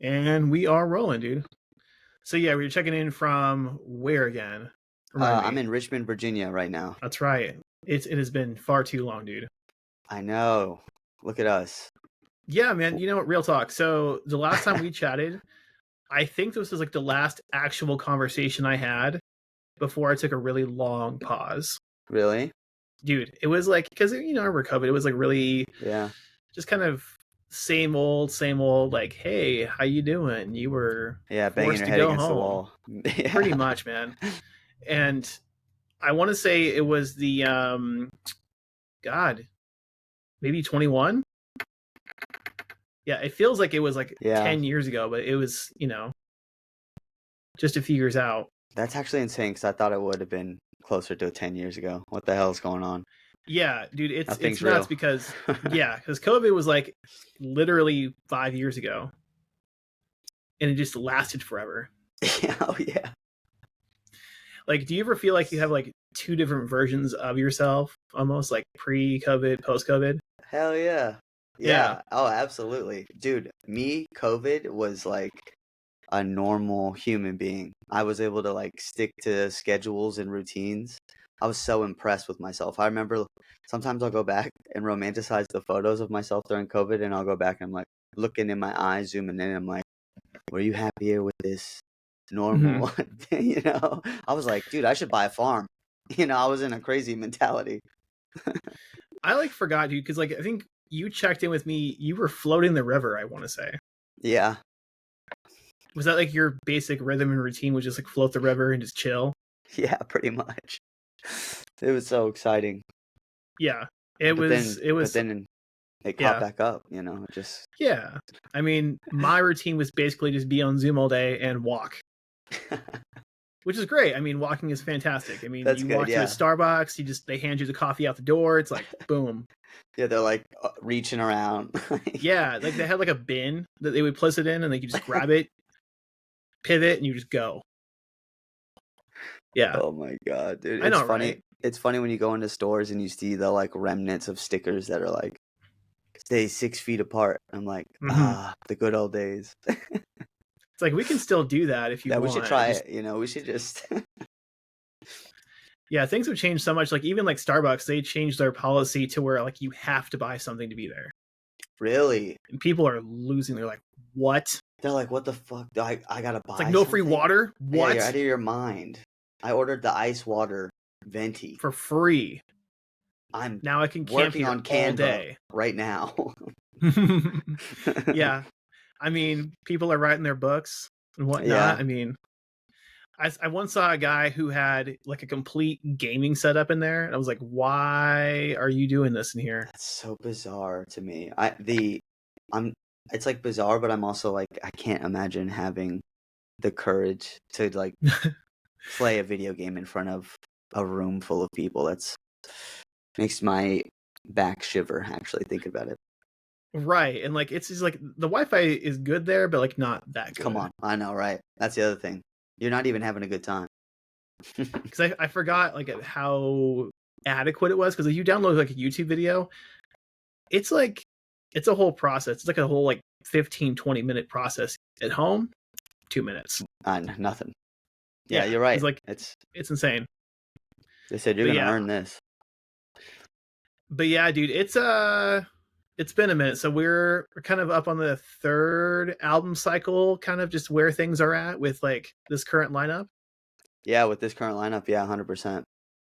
And we are rolling, dude. So yeah, we were checking in from where again? Remind I'm me. in Richmond, Virginia right now. That's right. It has been far too long, dude. I know. Look at us. Yeah, man. You know what? Real talk. So the last time we chatted, I think this was like the last actual conversation I had before I took a really long pause. Really? Dude, it was like because I remember COVID. It was like really Yeah. just kind of same old, same old. Like, hey, how you doing? You were Yeah, banging forced your to head go against the home, wall. Yeah. pretty much, man. And I want to say it was the God, maybe 21. Yeah, it feels like it was like Yeah. 10 years ago, but it was just a few years out. That's actually insane because I thought it would have been closer to 10 years ago. What the hell is going on? Yeah, dude, it's Nothing's nuts real. because because COVID was like literally 5 years ago, and it just lasted forever. Oh, yeah. Like, do you ever feel like you have like two different versions of yourself, almost like pre-COVID, post-COVID? Hell yeah. Yeah. Yeah. Oh, absolutely. Dude, COVID was like a normal human being. I was able to like stick to schedules and routines. I was so impressed with myself. I remember sometimes I'll go back and romanticize the photos of myself during COVID, and I'll go back and I'm like looking in my eyes, zooming in. I'm like, were you happier with this normal? I was like, dude, I should buy a farm. I was in a crazy mentality. I like forgot, dude, because like I think you checked in with me. You were floating the river, I want to say. Yeah. Was that like your basic rhythm and routine? Was just like float the river and just chill? Yeah, pretty much. It was so exciting. Yeah, it But was. but then it caught Yeah, back up, just yeah. I mean, my routine was basically just be on Zoom all day and walk, which is great. I mean, walking is fantastic. I mean, That's you good, walk to a yeah. Starbucks, they hand you the coffee out the door. It's like boom. Yeah, they're like reaching around. Yeah, like they had like a bin that they would place it in, and they could just grab it, pivot, and you just go. Yeah, Oh my God, dude. I It's know, funny. right? It's funny when you go into stores and you see the like remnants of stickers that are like stay 6 feet apart. I'm like, Mm-hmm. the good old days. It's like we can still do that if you Yeah, we should want. try Just it, we should just yeah, things have changed so much. Like even like Starbucks, they changed their policy to where like you have to buy something to be there, really. and people are losing. They're like, what? They're like, what the fuck? I gotta It's like buy no free something? water. Yeah, you're What? out of your mind. I ordered the ice water venti. For free. I'm Now I can camp working here on all Canva day. right now. Yeah, I mean, people are writing their books and whatnot. Yeah, I mean, I once saw a guy who had like a complete gaming setup in there, and I was like, why are you doing this in here? that's so bizarre to me. I'm it's like bizarre, but I'm also like I can't imagine having the courage to like play a video game in front of a room full of people. That's makes my back shiver actually thinking about it. Right, and like it's just like the Wi-Fi is good there, but like not that good. Come on, I know, right? That's the other thing. You're not even having a good time. Because I forgot like how adequate it was. Because if you download like a YouTube video, it's like it's a whole process. It's like a whole like 15-20 minute process. At home, 2 minutes. Nothing. Yeah, you're right. It's like It's it's insane. they said you're But gonna yeah, earn this. but yeah, dude, it's been a minute. So we're kind of up on the third album cycle, kind of just where things are at with like this current lineup. Yeah, with this current lineup, yeah, 100%.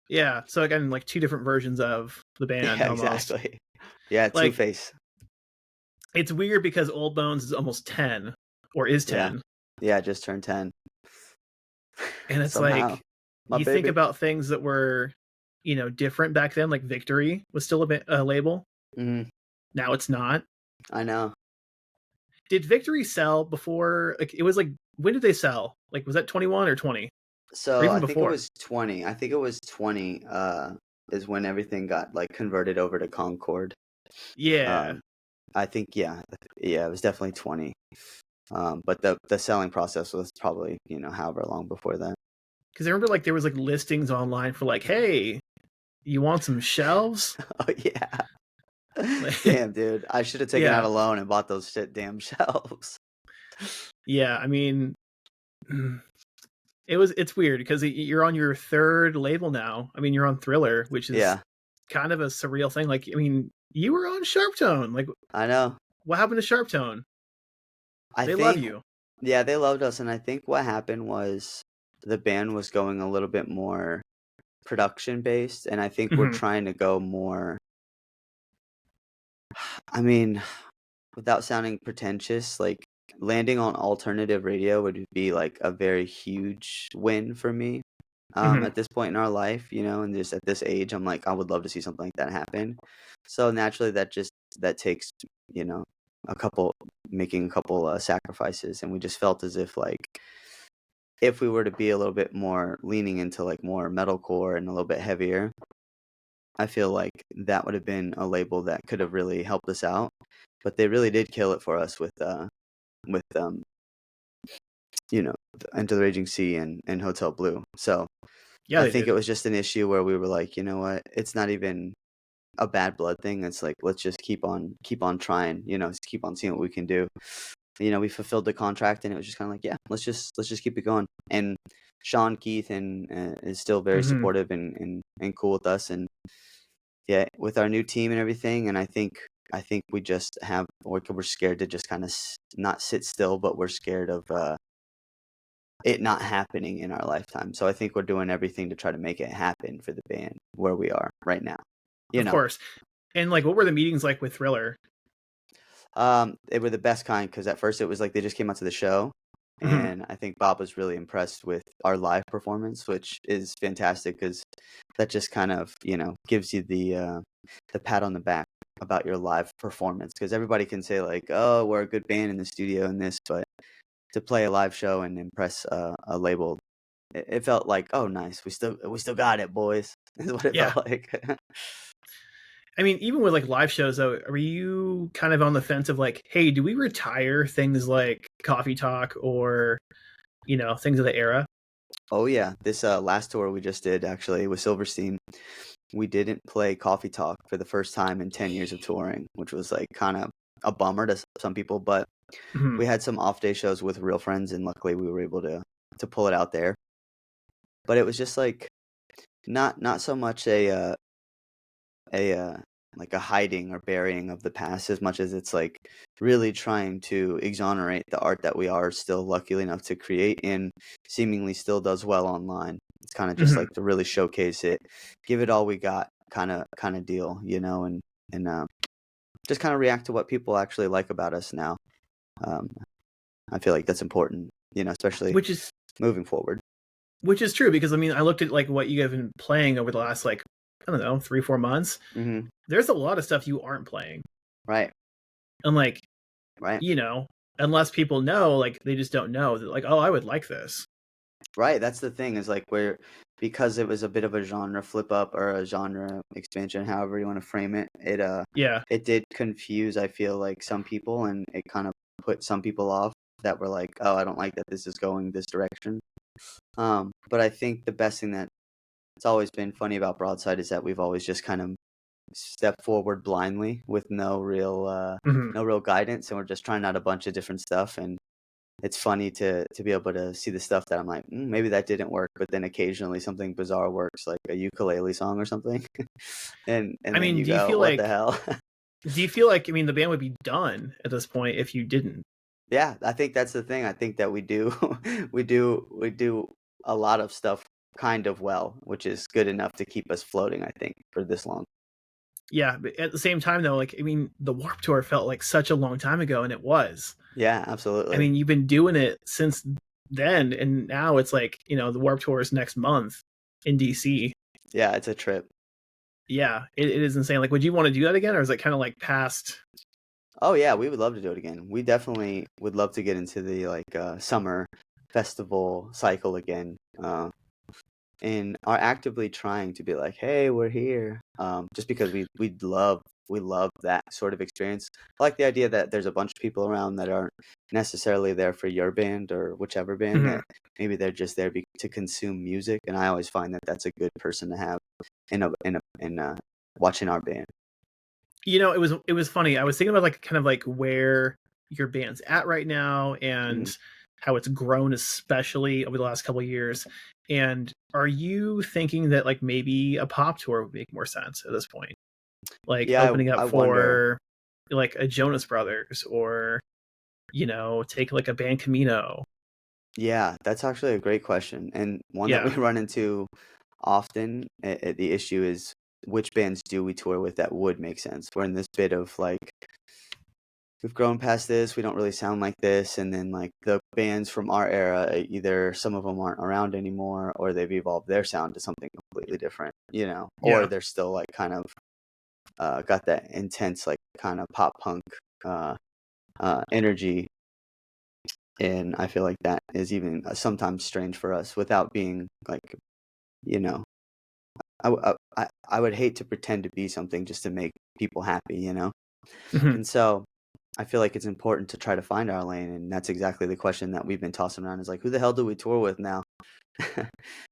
Yeah, so again, like two different versions of the band Yeah, almost. exactly. Yeah, Like Two-Face. it's weird because Old Bones is almost 10 or is Yeah. 10, Yeah, just turned 10. and it's Somehow. like My you think baby. about things that were different back then. Like Victory was still a label. Mhm. Now it's not. I know. Did Victory sell before? Like it was like when did they sell? Like was that 21 or 20? Or So even I think it before? was 20. I think it was 20 is when everything got like converted over to Concord. Yeah. I think it was definitely 20. But the selling process was probably, however long before that. Because I remember like there was like listings online for like, hey, you want some shelves? Oh yeah. Damn, dude. I should have taken out Yeah. a loan and bought those damn shelves. Yeah, I mean, it's weird because you're on your third label now. I mean, you're on Thriller, which is Yeah, kind of a surreal thing. Like, I mean, you were on Sharptone. Like, I know. what happened to Sharptone? I They love think, you. yeah, they loved us, and I think what happened was the band was going a little bit more production based, and I think we're Hmm. trying to go more. I mean, without sounding pretentious, like landing on alternative radio would be like a very huge win for me. Hmm. At this point in our life, and just at this age, I'm like, I would love to see something like that happen. So naturally, that takes, you know, a couple making a couple sacrifices, and we just felt as if like if we were to be a little bit more leaning into like more metalcore and a little bit heavier, I feel like that would have been a label that could have really helped us out. But they really did kill it for us with Enter the Raging Sea and Hotel Blue. So Yeah, I they think it did. was just an issue where we were like, you know what, it's not even a bad blood thing. It's like let's just keep on trying, just keep on seeing what we can do. We fulfilled the contract, and it was just kind of like, yeah, let's just keep it going. And Sean Keith and is still very Hmm. supportive and cool with us, and yeah, with our new team and everything. And I think we just have we're scared to just kind of not sit still, but we're scared of it not happening in our lifetime. So I think we're doing everything to try to make it happen for the band where we are right now. You Of know, course. And like, what were the meetings like with Thriller? they were the best kind because at first it was like they just came out to the show, Hmm. and I think Bob was really impressed with our live performance, which is fantastic because that just kind of gives you the pat on the back about your live performance because everybody can say like, oh, we're a good band in the studio and this, but to play a live show and impress a label, it felt like, oh, nice, we still got it, boys. Is what it Yeah. felt like. I mean, even with like live shows, though, are you kind of on the fence of like, hey, do we retire things like Coffee Talk or things of the era? Oh yeah, this last tour we just did actually with Silverstein, we didn't play Coffee Talk for the first time in 10 years of touring, which was like kind of a bummer to some people, but Hmm. we had some off day shows with real friends, and luckily we were able to pull it out there. But it was just like not so much a like a hiding or burying of the past as much as it's like really trying to exonerate the art that we are still lucky enough to create and seemingly still does well online. It's kind of just Hmm. like to really showcase it, give it all we got, kind of deal, and just kind of react to what people actually like about us now. Um, I feel like that's important, especially Which is moving forward. true because I mean, I looked at like what you have been playing over the last like I don't know 3-4 months. Hmm. There's a lot of stuff you aren't playing, Right, and like right, you know, unless people know, like they just don't know that like oh I would like this. right. That's the thing is like where because it was a bit of a genre flip up or a genre expansion, however you want to frame it. Yeah. It did confuse, I feel like, some people, and it kind of put some people off that were like, oh, I don't like that this is going this direction. But I think the best thing that it's always been funny about Broadside is that we've always just kind of stepped forward blindly with Hmm. no real guidance, and we're just trying out a bunch of different stuff. And it's funny to be able to see the stuff that I'm like, maybe that didn't work, but then occasionally something bizarre works, like a ukulele song or something, and I then mean, you go, what the hell? do you feel like I mean the band would be done at this point if you didn't? Yeah, I think that's the thing. I think that we do we do a lot of stuff kind of well, which is good enough to keep us floating, I think, for this long. Yeah, but at the same time though, like I mean, the Warp Tour felt like such a long time ago, and it was. Yeah, I absolutely. mean, you've been doing it since then, and now it's like the Warp Tour is next month in DC. Yeah, it's a trip. Yeah, it is insane. Like, would you want to do that again, or is it kind of like past? Oh yeah, we would love to do it again. We definitely would love to get into the like summer festival cycle again. And are actively trying to be like, hey, we're here. Just because we love that sort of experience. I like the idea that there's a bunch of people around that aren't necessarily there for your band or whichever band, Mhm. that maybe they're just there to consume music. And I always find that that's a good person to have in watching our band. It was funny. I was thinking about like kind of like where your band's at right now and how it's grown, especially over the last couple of years. And are you thinking that like maybe a pop tour would make more sense at this point? Like Yeah, opening up I wonder. for like a Jonas Brothers, or take like a band Camino. Yeah, that's actually a great question, and one that we Yeah. run into often. The issue is which bands do we tour with that would make sense. We're in this bit of like we've grown past this, we don't really sound like this, and then like the bands from our era, either some of them aren't around anymore, or they've evolved their sound to something completely different, or Yeah. they're still like kind of got that intense like kind of pop punk uh, energy. And I feel like that is even sometimes strange for us without being like, you know, I would hate to pretend to be something just to make people happy. Mhm. And so I feel like it's important to try to find our lane. And that's exactly the question that we've been tossing around is like, who the hell do we tour with now?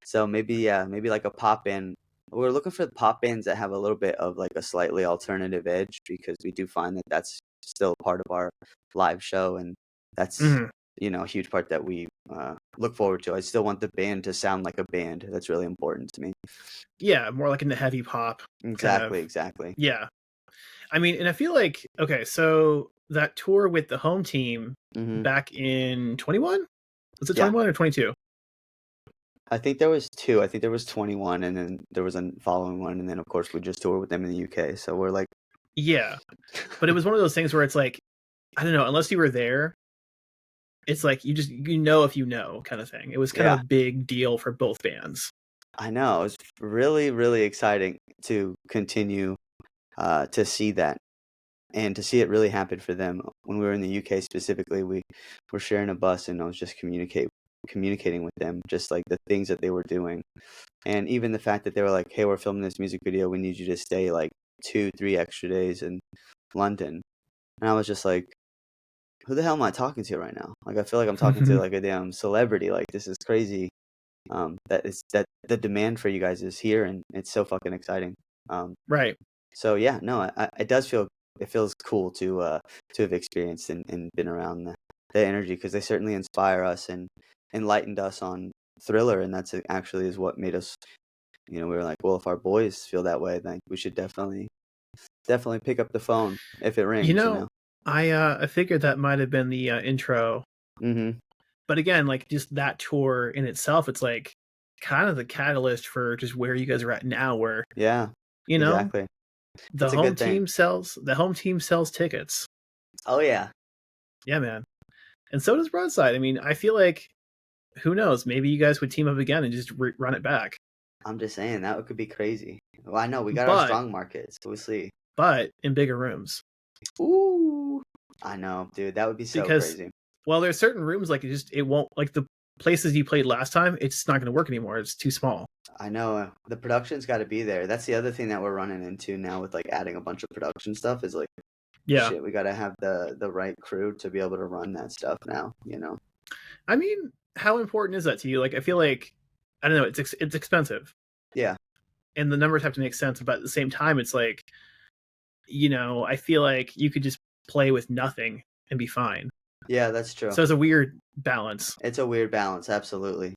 So maybe, yeah, maybe like a pop band. We're looking for pop bands that have a little bit of like a slightly alternative edge, because we do find that that's still part of our live show. And that's, Mhm. a huge part that we look forward to. I still want the band to sound like a band. That's really important to me. Yeah, more like in the heavy pop kind of. Exactly, exactly. Yeah. I mean, and I feel like okay, so that tour with the home team Hmm. back in 21? Was it Yeah, 21 or 22? I think there was two. I think there was 21, and then there was a following one, and then of course we just toured with them in the UK. So we're like, Yeah. But it was one of those things where it's like, I don't know, unless you were there, it's like if you know kind of thing. It was kind of yeah, a big deal for both bands. I know. It was really, really exciting to continue to see that, and to see it really happen for them. When we were in the UK specifically, we were sharing a bus, and I was just communicating with them, just like the things that they were doing, and even the fact that they were like, "Hey, we're filming this music video. We need you to stay like 2, 3 extra days in London." And I was just like, "Who the hell am I talking to right now? Like, I feel like I'm talking to like a damn celebrity. Like, this is crazy. That the demand for you guys is here, and it's so fucking exciting." Right. So yeah, no, it feels cool to have experienced and been around the energy, because they certainly inspire us and enlightened us on Thriller, and that's actually is what made us. We were like, well, if our boys feel that way, then we should definitely pick up the phone if it You rings. know, I figured that might have been the intro. Mm-hmm. But again, like just that tour in itself, it's like kind of the catalyst for just where you guys are at now, where, Yeah, you know, exactly. the It's a home good thing. team sells tickets. Oh yeah, Yeah, man. And so does Broadside. I mean, I feel like who knows, maybe you guys would team up again and just run it back. I'm just saying that could be crazy. Well, I know we got our But strong markets. We'll see. in bigger rooms. Ooh, I know, dude. That would be so Because crazy. well, there's certain rooms like it won't, like the places you played last time, it's not going to work anymore. It's too small. I know the production's got to be there. That's the other thing that we're running into now with like adding a bunch of production stuff is like, Yeah. shit, we got to have the right crew to be able to run that stuff now. I mean, how important is that to you? Like, I feel like, I don't know, it's expensive. Yeah. And the numbers have to make sense, but at the same time, it's like, I feel like you could just play with nothing and be fine. Yeah, that's true. So it's a weird balance. It's a weird balance, absolutely.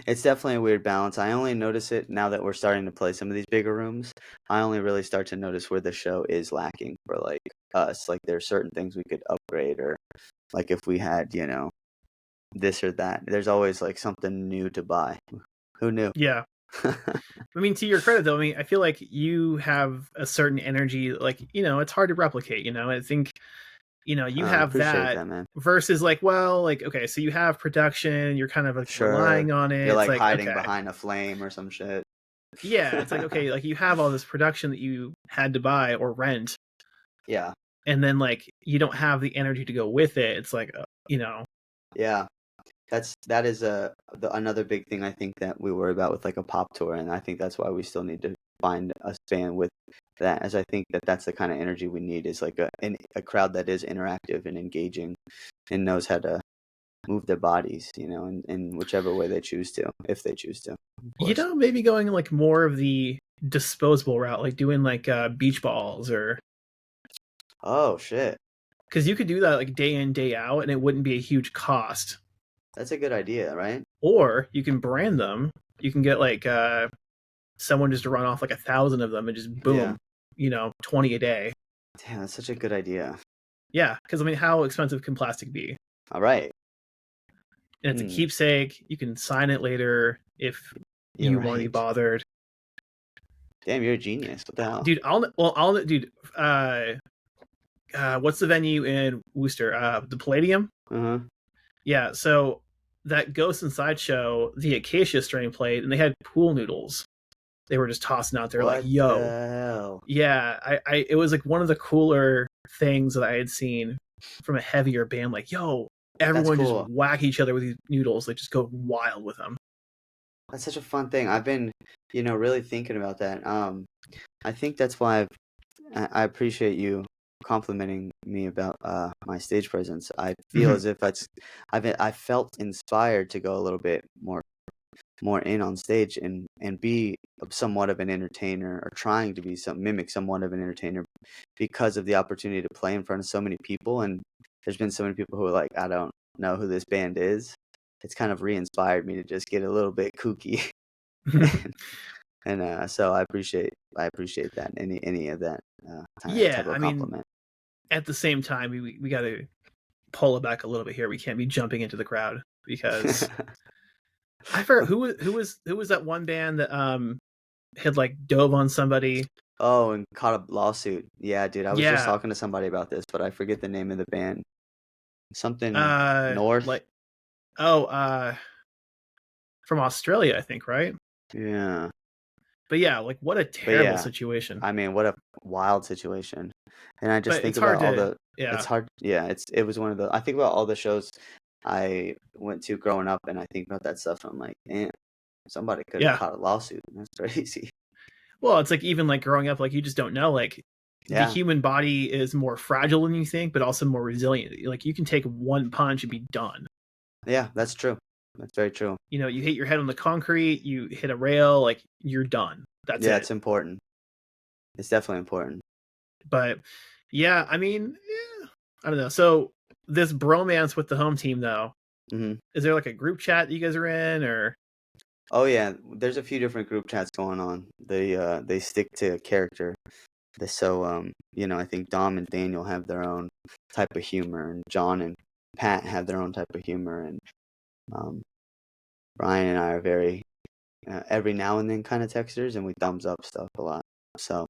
It's definitely a weird balance. I only notice it now that we're starting to play some of these bigger rooms. I only really start to notice where the show is lacking for like us. Like there's certain things we could upgrade, or like if we had, this or that. There's always like something new to buy. Who knew? Yeah. I mean, to your credit, though, I mean, I feel like you have a certain energy, like, it's hard to replicate, I think, you I have appreciate that that, man. versus like, well, like, okay, so you have production, you're kind of like Sure. relying on it. You're It's like like, hiding okay. behind a flame or some shit. Yeah, it's like, okay, like you have all this production that you had to buy or rent, Yeah. and then like you don't have the energy to go with it. It's like, Yeah. That is another big thing I think that we worry about with like a pop tour, and I think that's why we still need to find a band with that, as I think that that's the kind of energy we need, is like a crowd that is interactive and engaging and knows how to move their bodies, in whichever way they choose to, if they choose to, of course. maybe going like more of the disposable route, like doing like beach balls or Oh shit. because you could do that like day in, day out, and it wouldn't be a huge cost. That's a good idea, right? Or you can brand them. You can get like someone just to run off like 1,000 of them and just boom, 20 a day. Damn, that's such a good idea. Yeah, because I mean, how expensive can plastic be? All right. And it's a keepsake. You can sign it later if you want to be bothered. Damn, you're a genius. What the hell? Dude, what's the venue in Worcester? The Palladium? Uh-huh. Yeah, so that Ghost Inside show, the Acacia strain played, and they had pool noodles. They were just tossing out there like, yo. What the hell? Yeah, it was like one of the cooler things that I had seen from a heavier band. Like, yo, everyone just whack each other with these noodles. They just go wild with them. That's such a fun thing. I've been, really thinking about that. I think that's why I appreciate you complimenting me about my stage presence. I feel as if I felt inspired to go a little bit more in on stage and be somewhat of an entertainer, or trying to mimic somewhat of an entertainer, because of the opportunity to play in front of so many people. And there's been so many people who are like, I don't know who this band is. It's kind of re-inspired me to just get a little bit kooky. and so I appreciate that, any of that type of compliment. At the same time, we got to pull it back a little bit here. We can't be jumping into the crowd, because I forgot who was that one band that had like dove on somebody. Oh, and caught a lawsuit. Yeah, dude, I was just talking to somebody about this, but I forget the name of the band. Something North. From Australia, I think, right? Yeah. But yeah, like what a terrible situation. I mean, what a wild situation. And I just think about all the. Yeah. It's hard. Yeah, it was one of the. I think about all the shows I went to growing up, and I think about that stuff, and I'm like, damn, somebody could have caught a lawsuit. That's crazy. Well, it's like, even like growing up, like you just don't know, like the human body is more fragile than you think, but also more resilient. Like you can take one punch and be done. Yeah, that's true. That's very true. You hit your head on the concrete, you hit a rail, like you're done. That's it. Yeah, it's important. It's definitely important. But yeah, I mean, I don't know. So this bromance with the home team, though, is there like a group chat that you guys are in, or? Oh yeah, there's a few different group chats going on. They stick to a character. So I think Dom and Daniel have their own type of humor, and John and Pat have their own type of humor, and Brian and I are very every now and then kind of texters, and we thumbs up stuff a lot. So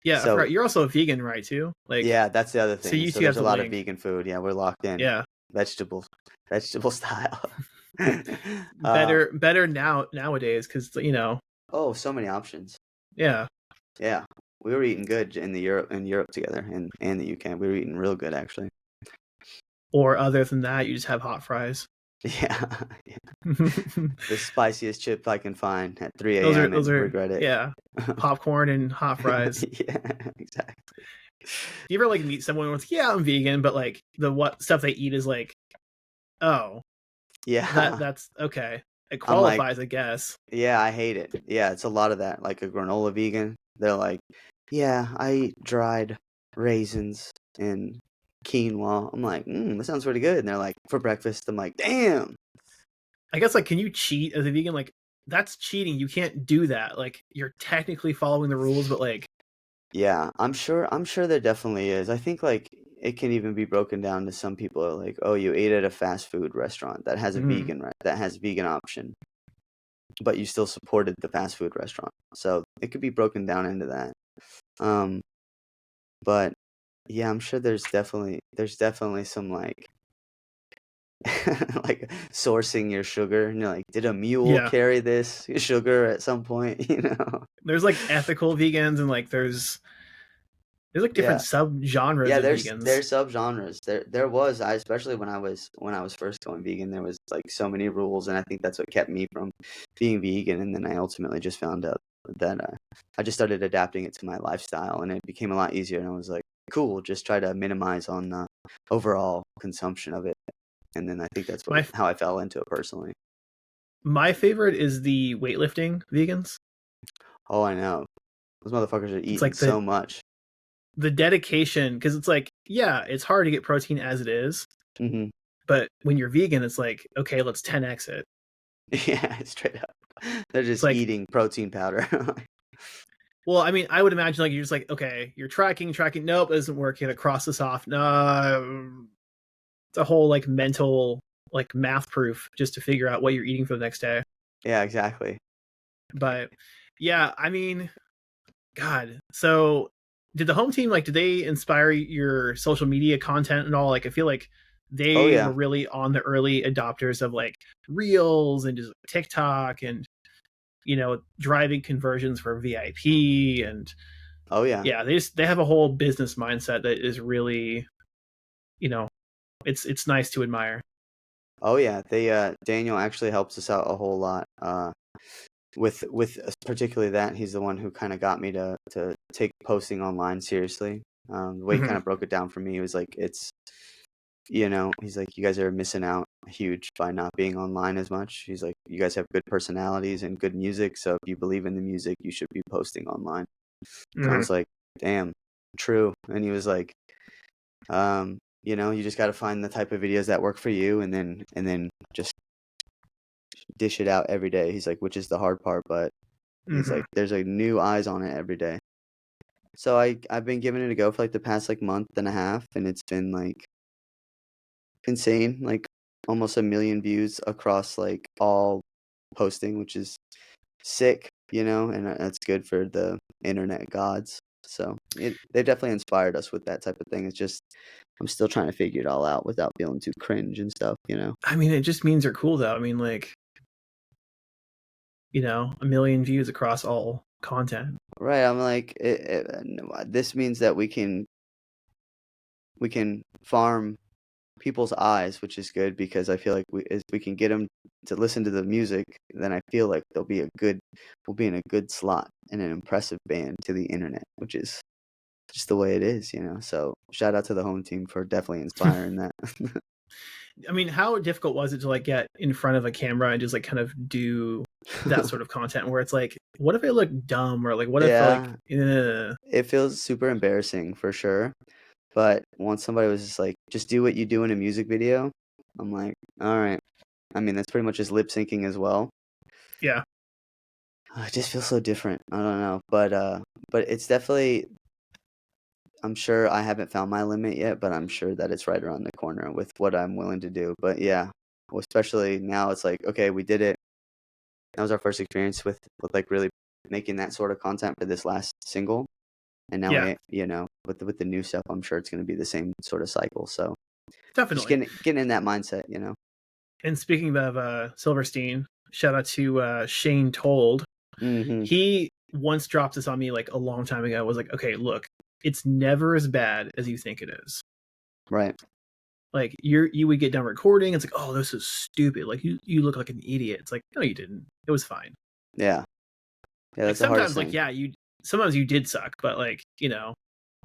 yeah, you're also a vegan, right? Too. Like, yeah, that's the other thing. So you two there's have a lot of vegan food. Yeah, we're locked in. Yeah, vegetable style. better nowadays, because Oh, so many options. Yeah. Yeah, we were eating good in Europe together, and the UK. We were eating real good, actually. Or other than that, you just have hot fries. Yeah. The spiciest chip I can find at 3 a.m. Those are regret it. Yeah, popcorn and hot fries. Yeah, exactly. Do you ever like meet someone who's I'm vegan, but like what stuff they eat is like, oh, yeah, that's okay. It qualifies, I guess. Yeah, I hate it. Yeah, it's a lot of that. Like a granola vegan, they're like, yeah, I eat dried raisins and quinoa. I'm like, that sounds pretty good. And they're like, for breakfast. I'm like, damn. I guess, like, can you cheat as a vegan? Like, that's cheating. You can't do that. Like, you're technically following the rules, but like, yeah, I'm sure there definitely is. I think like it can even be broken down to some people are like, oh, you ate at a fast food restaurant that has a vegan option, but you still supported the fast food restaurant. So it could be broken down into that. But yeah, I'm sure there's definitely some like like sourcing your sugar, and you're like, did a mule carry this sugar at some point? There's like ethical vegans, and like there's like different subgenres of vegans. There's subgenres. There was, especially when I was first going vegan, there was like so many rules, and I think that's what kept me from being vegan. And then I ultimately just found out that I just started adapting it to my lifestyle, and it became a lot easier. And I was like, cool, just try to minimize on the overall consumption of it. And then I think that's how I fell into it personally. My favorite is the weightlifting vegans. Oh, I know. Those motherfuckers are eating so much. The dedication, because it's like yeah, it's hard to get protein as it is, Hmm. but when you're vegan, it's like, okay, let's 10x it. Yeah, straight up. They're It's just like, eating protein powder. well, I mean, I would imagine like you're just like, okay, you're tracking. Nope, it doesn't work. You gotta cross this off. No, it's a whole like mental like math proof just to figure out what you're eating for the next day. Yeah, exactly. But yeah, I mean, God. So did the home team like did they inspire your social media content and all? Like I feel like Oh they yeah. were really on the early adopters of like Reels and just TikTok and driving conversions for VIP and Oh yeah. yeah, they have a whole business mindset that is really, you know, it's nice to admire. Oh yeah. They Daniel actually helps us out a whole lot. With particularly that he's the one who kind of got me to take posting online seriously. The way he kind Mhm. of broke it down for me was like he's like, you guys are missing out huge by not being online as much. He's like, you guys have good personalities and good music, so if you believe in the music, you should be posting online. And I Mhm. was like, damn, true. And he was like, you just got to find the type of videos that work for you, and then just dish it out every day. He's like, which is the hard part, but he's Mhm. like, there's like new eyes on it every day. So I've been giving it a go for like the past like month and a half, and it's been like insane, like almost 1 million views across like all posting, which is sick, and that's good for the internet gods. So they definitely inspired us with that type of thing. It's just I'm still trying to figure it all out without feeling too cringe and stuff. I mean, it just means they're cool though. I mean, like, 1 million views across all content. Right? I'm like, this means that we can farm people's eyes, which is good because I feel like if we can get them to listen to the music, then I feel like we'll be in a good slot and an impressive band to the internet, which is just the way it is. So shout out to the home team for definitely inspiring that. I mean, how difficult was it to like get in front of a camera and just like kind of do that sort of content where it's like, what if I look dumb or like, what if like, Yeah, it feels super embarrassing for sure. But once somebody was just like, just do what you do in a music video, I'm like, all right. I mean, that's pretty much just lip syncing as well. yeah, It just feels so different. I don't know, but it's definitely. I'm sure I haven't found my limit yet, but I'm sure that it's right around the corner with what I'm willing to do. But yeah, well, especially now, it's like, okay, we did it. That was our first experience with like really making that sort of content for this last single, and now yeah, with the new stuff, I'm sure it's going to be the same sort of cycle. So just definitely. getting in that mindset. And speaking of Silverstein, shout out to Shane Told. Mm-hmm. He once dropped this on me like a long time ago. Was like, okay, look, it's never as bad as you think it is. Right. Like you would get done recording, it's like, oh, this is stupid. Like you look like an idiot. It's like, no, you didn't. It was fine. Yeah. Yeah. Like That's the hardest sometimes, like thing. yeah, sometimes you did suck, but like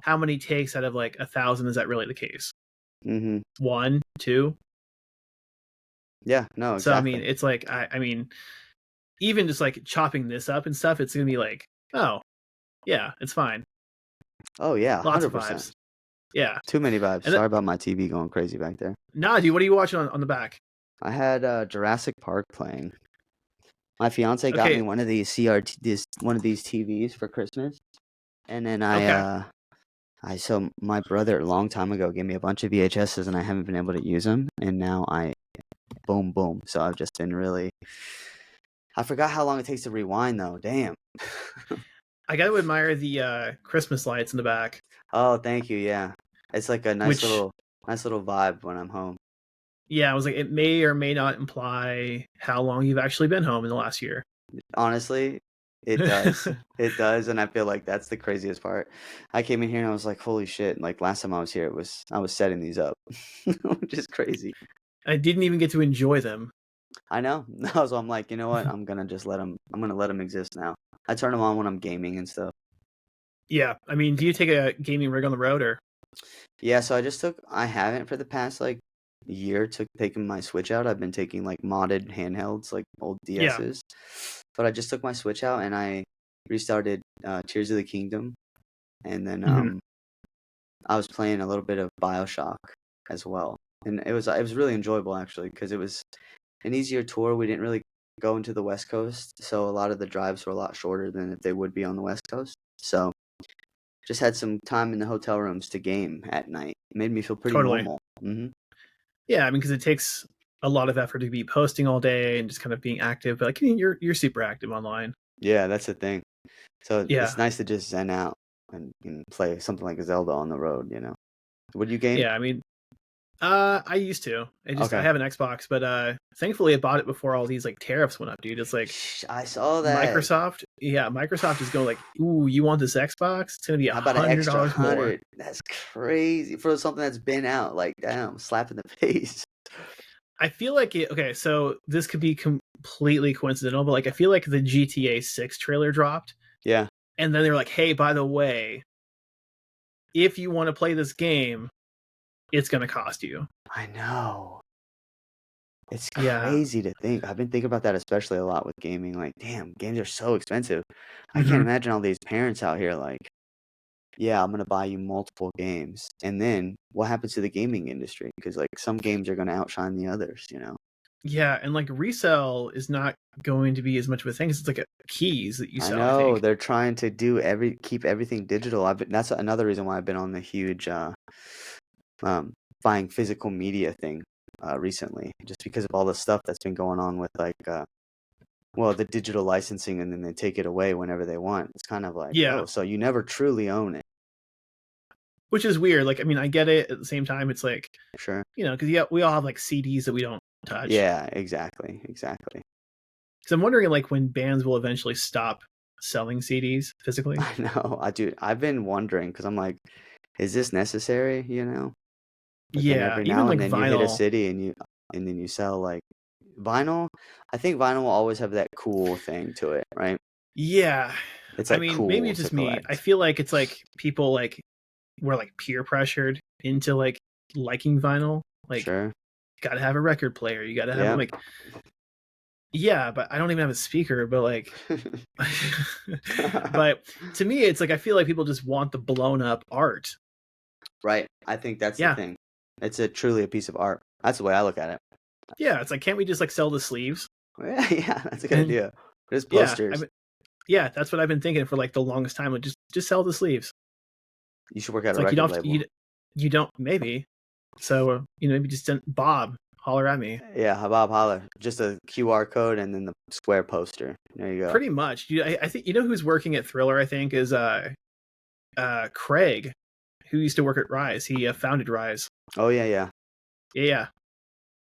how many takes out of like 1,000 is that really the case? Mm-hmm. One, two. Yeah. No. So I mean, Exactly. it's like I mean, even just like chopping this up and stuff, it's gonna be like, oh yeah, it's fine. Oh yeah. Lots of 100%. vibes. Yeah. Too many vibes. And Sorry about my TV going crazy back there. nah, dude, what are you watching on the back? I had Jurassic Park playing. My fiance got me Okay. one of these TVs for Christmas, and then Okay. so my brother a long time ago gave me a bunch of VHSs, and I haven't been able to use them, and now boom boom. So I've just been really. I forgot how long it takes to rewind though. Damn. I got to admire the Christmas lights in the back, Oh, thank you. Yeah, it's like a which nice little vibe when I'm home. yeah, I was like, it may or may not imply how long you've actually been home in the last year. Honestly, it does. It does, and I feel like that's the craziest part. I came in here and I was like, "Holy shit!" Like last time I was here, I was setting these up, which is crazy. I didn't even get to enjoy them. I know. So I'm like, you know what? I'm gonna just let them. I'm gonna let them exist now. I turn them on when I'm gaming and stuff. Yeah, I mean, do you take a gaming rig on the road or? Yeah. So I haven't for the past like year taking my Switch out. I've been taking like modded handhelds, like old Yeah. DSs. But I just took my Switch out and I restarted Tears of the Kingdom, and then Mhm. I was playing a little bit of BioShock as well, and it was really enjoyable actually because it was an easier tour. We didn't really go into the West Coast, so a lot of the drives were a lot shorter than if they would be on the West Coast. So just had some time in the hotel rooms to game at night. It made me feel pretty Totally. normal. Yeah, I mean, because it takes a lot of effort to be posting all day and just kind of being active. But like, I mean, you're super active online. Yeah, that's the thing. So Yeah, it's nice to just zen out and play something like Zelda on the road, you know. Would you game? yeah. I mean, I used to. I Okay. have an Xbox, but thankfully I bought it before all these like tariffs went up, dude. It's like I saw that. Microsoft. Yeah, Microsoft is going like, ooh, you want this Xbox? It's gonna be How about an extra $100 more. 100? That's crazy for something that's been out. Like, damn, slap in the face. I feel like it. Okay, so this could be completely coincidental, but like I feel like the GTA 6 trailer dropped, Yeah, and then they were like, hey, by the way, if you want to play this game, it's gonna cost you. I know. It's Yeah. crazy to think. I've been thinking about that especially a lot with gaming. Like, damn, games are so expensive. I can't Hmm. imagine all these parents out here like, yeah, I'm gonna buy you multiple games. And then what happens to the gaming industry? Because like some games are gonna outshine the others, you know? Yeah, and like resell is not going to be as much of a thing. It's like keys that you I sell, I know think. they're trying to keep everything digital. That's another reason why I've been on the huge um buying physical media thing recently, just because of all the stuff that's been going on with like well, the digital licensing and then they take it away whenever they want. It's kind of like, Yeah, oh, so you never truly own it. which is weird. Like, I mean, I get it. At the same time, it's like, Sure. because yeah, we all have like CDs that we don't touch. Yeah, exactly. Exactly. Because I'm wondering like when bands will eventually stop selling CDs physically. I know. I've been wondering because I'm like, is this necessary, you know? But then Yeah, every even now and like then you hit a vinyl. city and then you sell like vinyl. I think vinyl will always have that cool thing to it, right? Yeah, It's I like mean, maybe cool it's to just me. I collect. feel like it's like people like were like peer pressured into like liking vinyl. Like, Sure. you gotta have a record player. You gotta have Yeah. like, yeah, but I don't even have a speaker. But like, but to me, it's like I feel like people just want the blown up art. Right. I think that's the Yeah, thing. It's truly a piece of art. That's the way I look at it. yeah. It's like, can't we just like sell the sleeves? Yeah, yeah, that's a good And idea. Just yeah, posters. yeah, that's what I've been thinking for like the longest time. Like, just sell the sleeves. You should work at It's a like you record don't have to, label. you don't maybe. So maybe just send Bob holler at me. Yeah, Habab Holler. Just a QR code and then the square poster. There you go. Pretty much. I think who's working at Thriller. I think is Craig, who used to work at Rise. He founded Rise. Oh yeah, yeah. Yeah.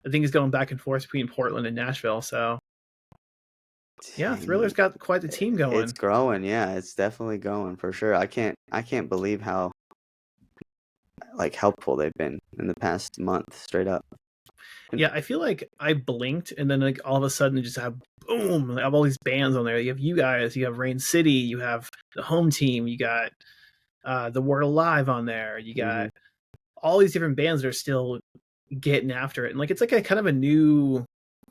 I think he's going back and forth between Portland and Nashville. So yeah, Dang. Thriller's got quite the team It's going. growing, yeah. It's definitely going for sure. I can't believe how like helpful they've been in the past month, straight up. Yeah, I feel like I blinked and then like all of a sudden just have boom, I have all these bands on there. You have you guys, you have Rain City, you have the home team, you got the Word Alive on there, you Hmm. got all these different bands that are still getting after it. And like it's like a kind of a new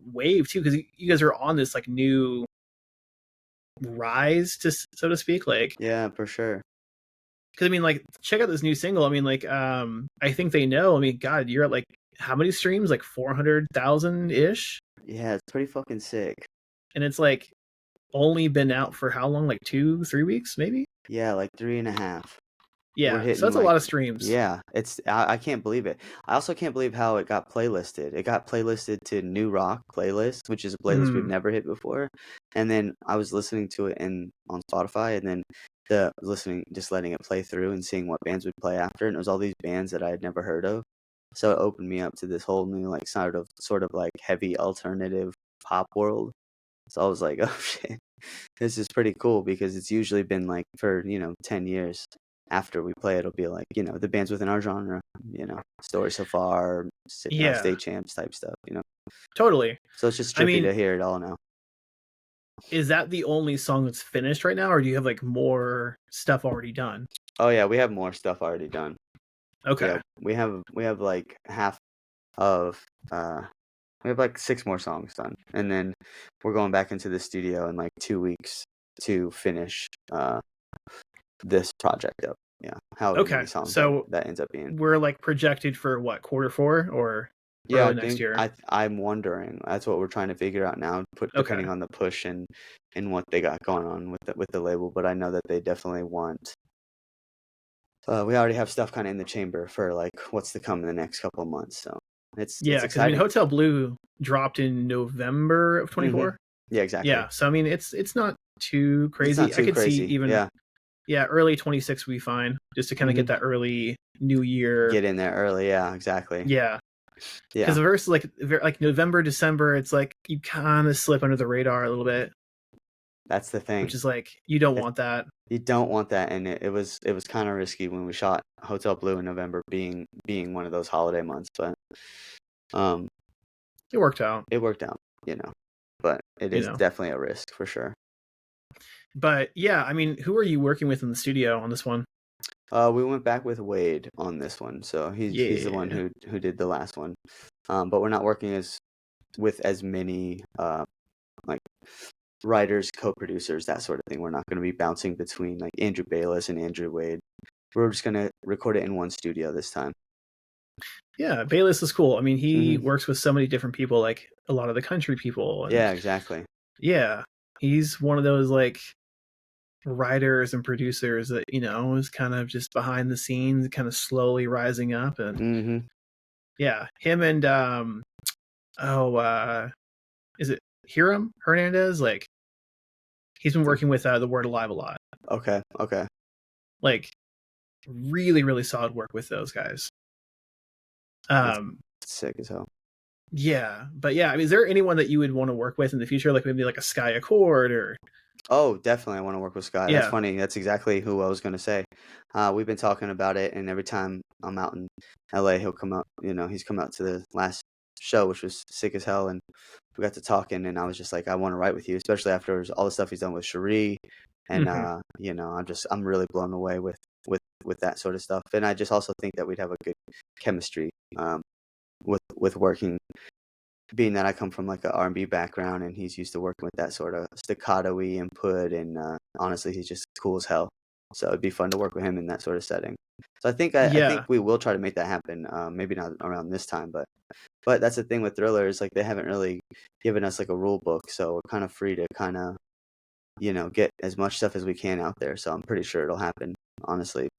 wave too, because you guys are on this like new rise to so to speak. Like Yeah, for sure. because I mean like check out this new single. I mean like I think they know. I mean, God, you're at like how many streams? Like 400,000 ish, Yeah, it's pretty fucking sick. and it's like only been out for how long? Like 2-3 weeks, maybe. Yeah, like 3.5. We're Yeah, so hitting that's a like lot of streams. yeah, I can't believe it. I also can't believe how it got playlisted. It got playlisted to New Rock playlist, which is a playlist we've Mm, never hit before. And then I was listening to it on Spotify and then just letting it play through and seeing what bands would play after, and it was all these bands that I had never heard of. So it opened me up to this whole new like sort of like heavy alternative pop world. So I was like, oh shit, this is pretty cool because it's usually been like for, 10 years after we play, it'll be like, the bands within our genre, Story So Far, yeah, State Champs type stuff. totally. So it's just I trippy mean, to hear it all now. is that the only song that's finished right now, or do you have like more stuff already done? Oh yeah, we have more stuff already done. Yeah, Okay. we have like half of we have like 6 more songs done. And then we're going back into the studio in like 2 weeks to finish this project up. however many Okay, songs so that ends up being. we're like projected for what, quarter 4 or Yeah, I early next think year? I'm wondering. That's what we're trying to figure out now, Okay. depending on the push and what they got going on with the label. But I know that they definitely want. We already have stuff kind of in the chamber for like what's to come in the next couple of months. So Yeah, it's because I mean, exciting. Hotel Blue dropped in November of Hmm. 24. Yeah, exactly. Yeah, so I mean, it's not too It's not crazy. I too could see crazy. even Yeah. early 26 would be fine, just to kind of Hmm. get that early New Year. Get in there early. Yeah, exactly. Yeah, because Yeah, versus like November, December, it's like you kind of slip under the radar a little bit, that's the which thing. is like you don't It, want that. you don't want that, and it was kind of risky when we shot Hotel Blue in November, being one of those holiday months, but um, It worked out, it worked out, you know. But it you is know. definitely a risk for sure. But yeah, I mean, who are you working with in the studio on this one? We went back with Wade on this one, so he's the one Yeah. who did the last one. But we're not working with as many like writers, co-producers, that sort of thing. We're not going to be bouncing between like Andrew Bayless and Andrew Wade. We're just going to record it in one studio this time. Yeah, Bayless is cool. I mean, he Hmm. works with so many different people, like a lot of the country people, and Yeah, exactly. yeah, he's one of those like writers and producers that is kind of just behind the scenes, kind of slowly rising up, and Hmm. yeah, him and oh, is it Hiram Hernandez? Like he's been working with the Word Alive a lot. Okay, okay. Like really, really solid work with those guys. That's Um, sick as hell. yeah, but yeah, I mean, is there anyone that you would want to work with in the future, like maybe like a Sky Accord or Oh, definitely. I want to work with Sky. That's yeah? funny. That's exactly who I was going to say. We've been talking about it, and every time I'm out in LA, he'll come out. He's come out to the last show, which was sick as hell, and we got to talking, and I was just like, I want to write with you, especially after all the stuff he's done with Cherie, and Hmm. I'm really blown away with that sort of stuff, and I just also think that we'd have a good chemistry with working, being that I come from like a R&B background and he's used to working with that sort of staccato-y input, and honestly he's just cool as hell. So it'd be fun to work with him in that sort of setting. So I think Yeah, we will try to make that happen. Maybe not around this time, but that's the thing with Thriller is like they haven't really given us like a rule book, so we're kind of free to kind of get as much stuff as we can out there. So I'm pretty sure it'll happen. Honestly,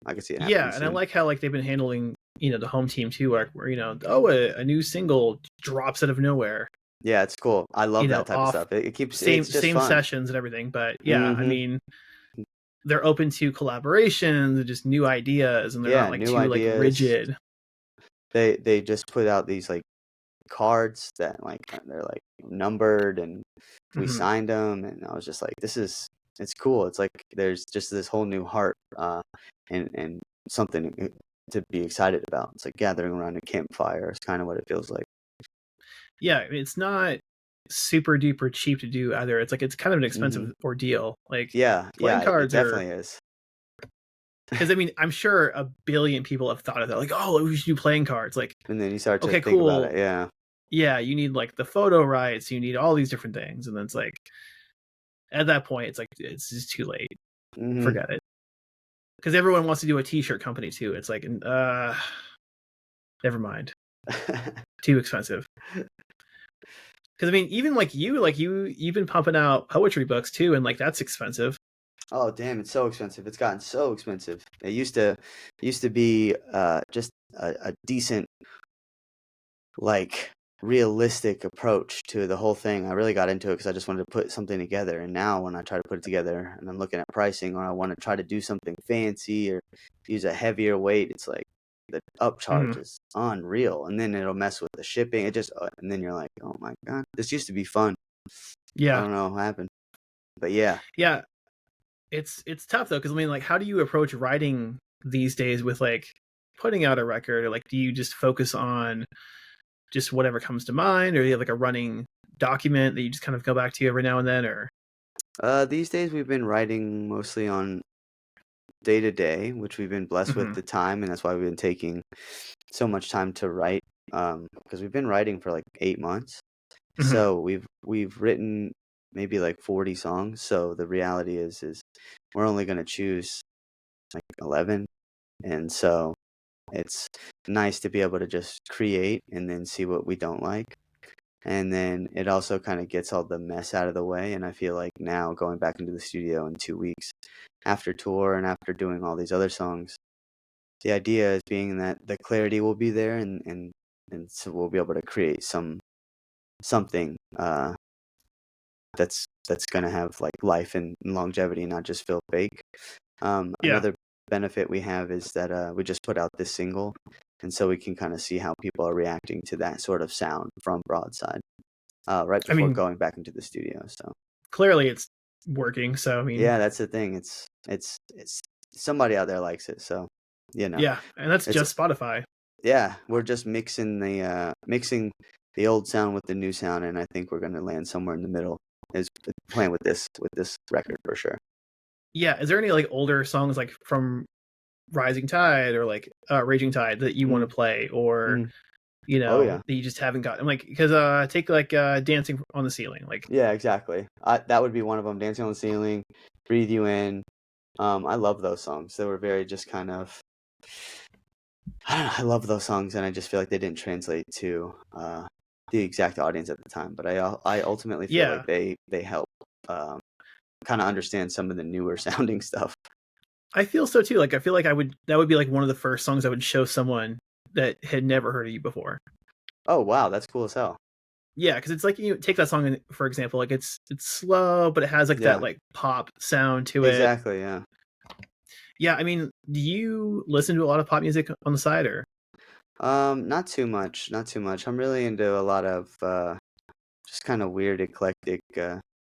I can see it happening yeah, and I soon. like how like they've been handling the home team too, like where a new single drops out of nowhere, Yeah, it's cool. I love that type of off stuff. It keeps it's same just same fun. sessions and everything. But yeah, I Hmm. mean, they're open to collaborations and just new ideas, and they're not Yeah, like new too like ideas. rigid. They just put out these like cards that like they're like numbered, and we Hmm. signed them, and I was just like, it's cool. It's like there's just this whole new heart, and something to be excited about. It's like gathering around a campfire. It's kind of what it feels like. Yeah, it's not super duper cheap to do either. It's like it's kind of an Hmm. expensive ordeal. Like Yeah, playing yeah, it cards are definitely is. because I mean I'm sure a billion people have thought of that. Like, oh, we should do playing cards. Like, And then you start to okay, think about cool. it. Yeah. Yeah, you need like the photo rights. You need all these different things, and then it's like at that point, it's like it's just too late. Hmm. Forget it. Because everyone wants to do a T-shirt company too. It's like, never mind. Too expensive. Because I mean, even you've been pumping out poetry books too, and like that's expensive. Oh damn, it's so expensive. It's gotten so expensive. It used to be just a decent, like, realistic approach to the whole thing. I really got into it because I just wanted to put something together. And now when I try to put it together and I'm looking at pricing, or I want to try to do something fancy or use a heavier weight, it's like the upcharge Mhm. is unreal. And then it'll mess with the shipping. And then you're like, oh my God, this used to be fun. I Yeah, don't know what happened. But yeah. yeah. It's tough though, because I mean, like, how do you approach writing these days with like putting out a record, or like do you just focus on just whatever comes to mind, or do you have like a running document that you just kind of go back to every now and then, or These days we've been writing mostly on day to day, which we've been blessed with Mhm. the time, and that's why we've been taking so much time to write. Because we've been writing for like 8 months, Mhm. so we've written maybe like 40 songs. So the reality is we're only gonna choose like 11, and so it's nice to be able to just create and then see what we don't like. And then it also kind of gets all the mess out of the way. And I feel like now going back into the studio in 2 weeks after tour and after doing all these other songs, the idea is being that the clarity will be there, and so we'll be able to create something that's gonna have like life and longevity, not just feel fake. Yeah. Another benefit we have is that we just put out this single, and so we can kind of see how people are reacting to that sort of sound from Broadside right I before mean, going back into the studio. So clearly it's working. So I mean, yeah, that's the thing. It's somebody out there likes it, so yeah, and that's it's just Spotify. yeah, we're just mixing the old sound with the new sound, and I think we're gonna land somewhere in the middle. Is playing with this record for sure. Yeah, is there any like older songs like from Rising Tide or like Raging Tide that you want to play, or Mm. Oh yeah, that you just haven't gotten? Like, because take like Dancing on the Ceiling. Like, yeah, exactly. That would be one of them. Dancing on the Ceiling, Breathe You In. I love those songs. They were very just kind of. I don't know. I love those songs, and I just feel like they didn't translate to the exact audience at the time. But I ultimately feel yeah, like they help kind of understand some of the newer sounding stuff. I feel so too. Like, I feel like that would be like one of the first songs I would show someone that had never heard of you before. Oh wow, that's cool as hell. Yeah, because it's like, you take that song and, for example, like it's slow, but it has like that Yeah, like pop sound to it. exactly. Yeah. Yeah, I mean, do you listen to a lot of pop music on the side, or? Not too much, not too much. I'm really into a lot of just kind of weird, eclectic,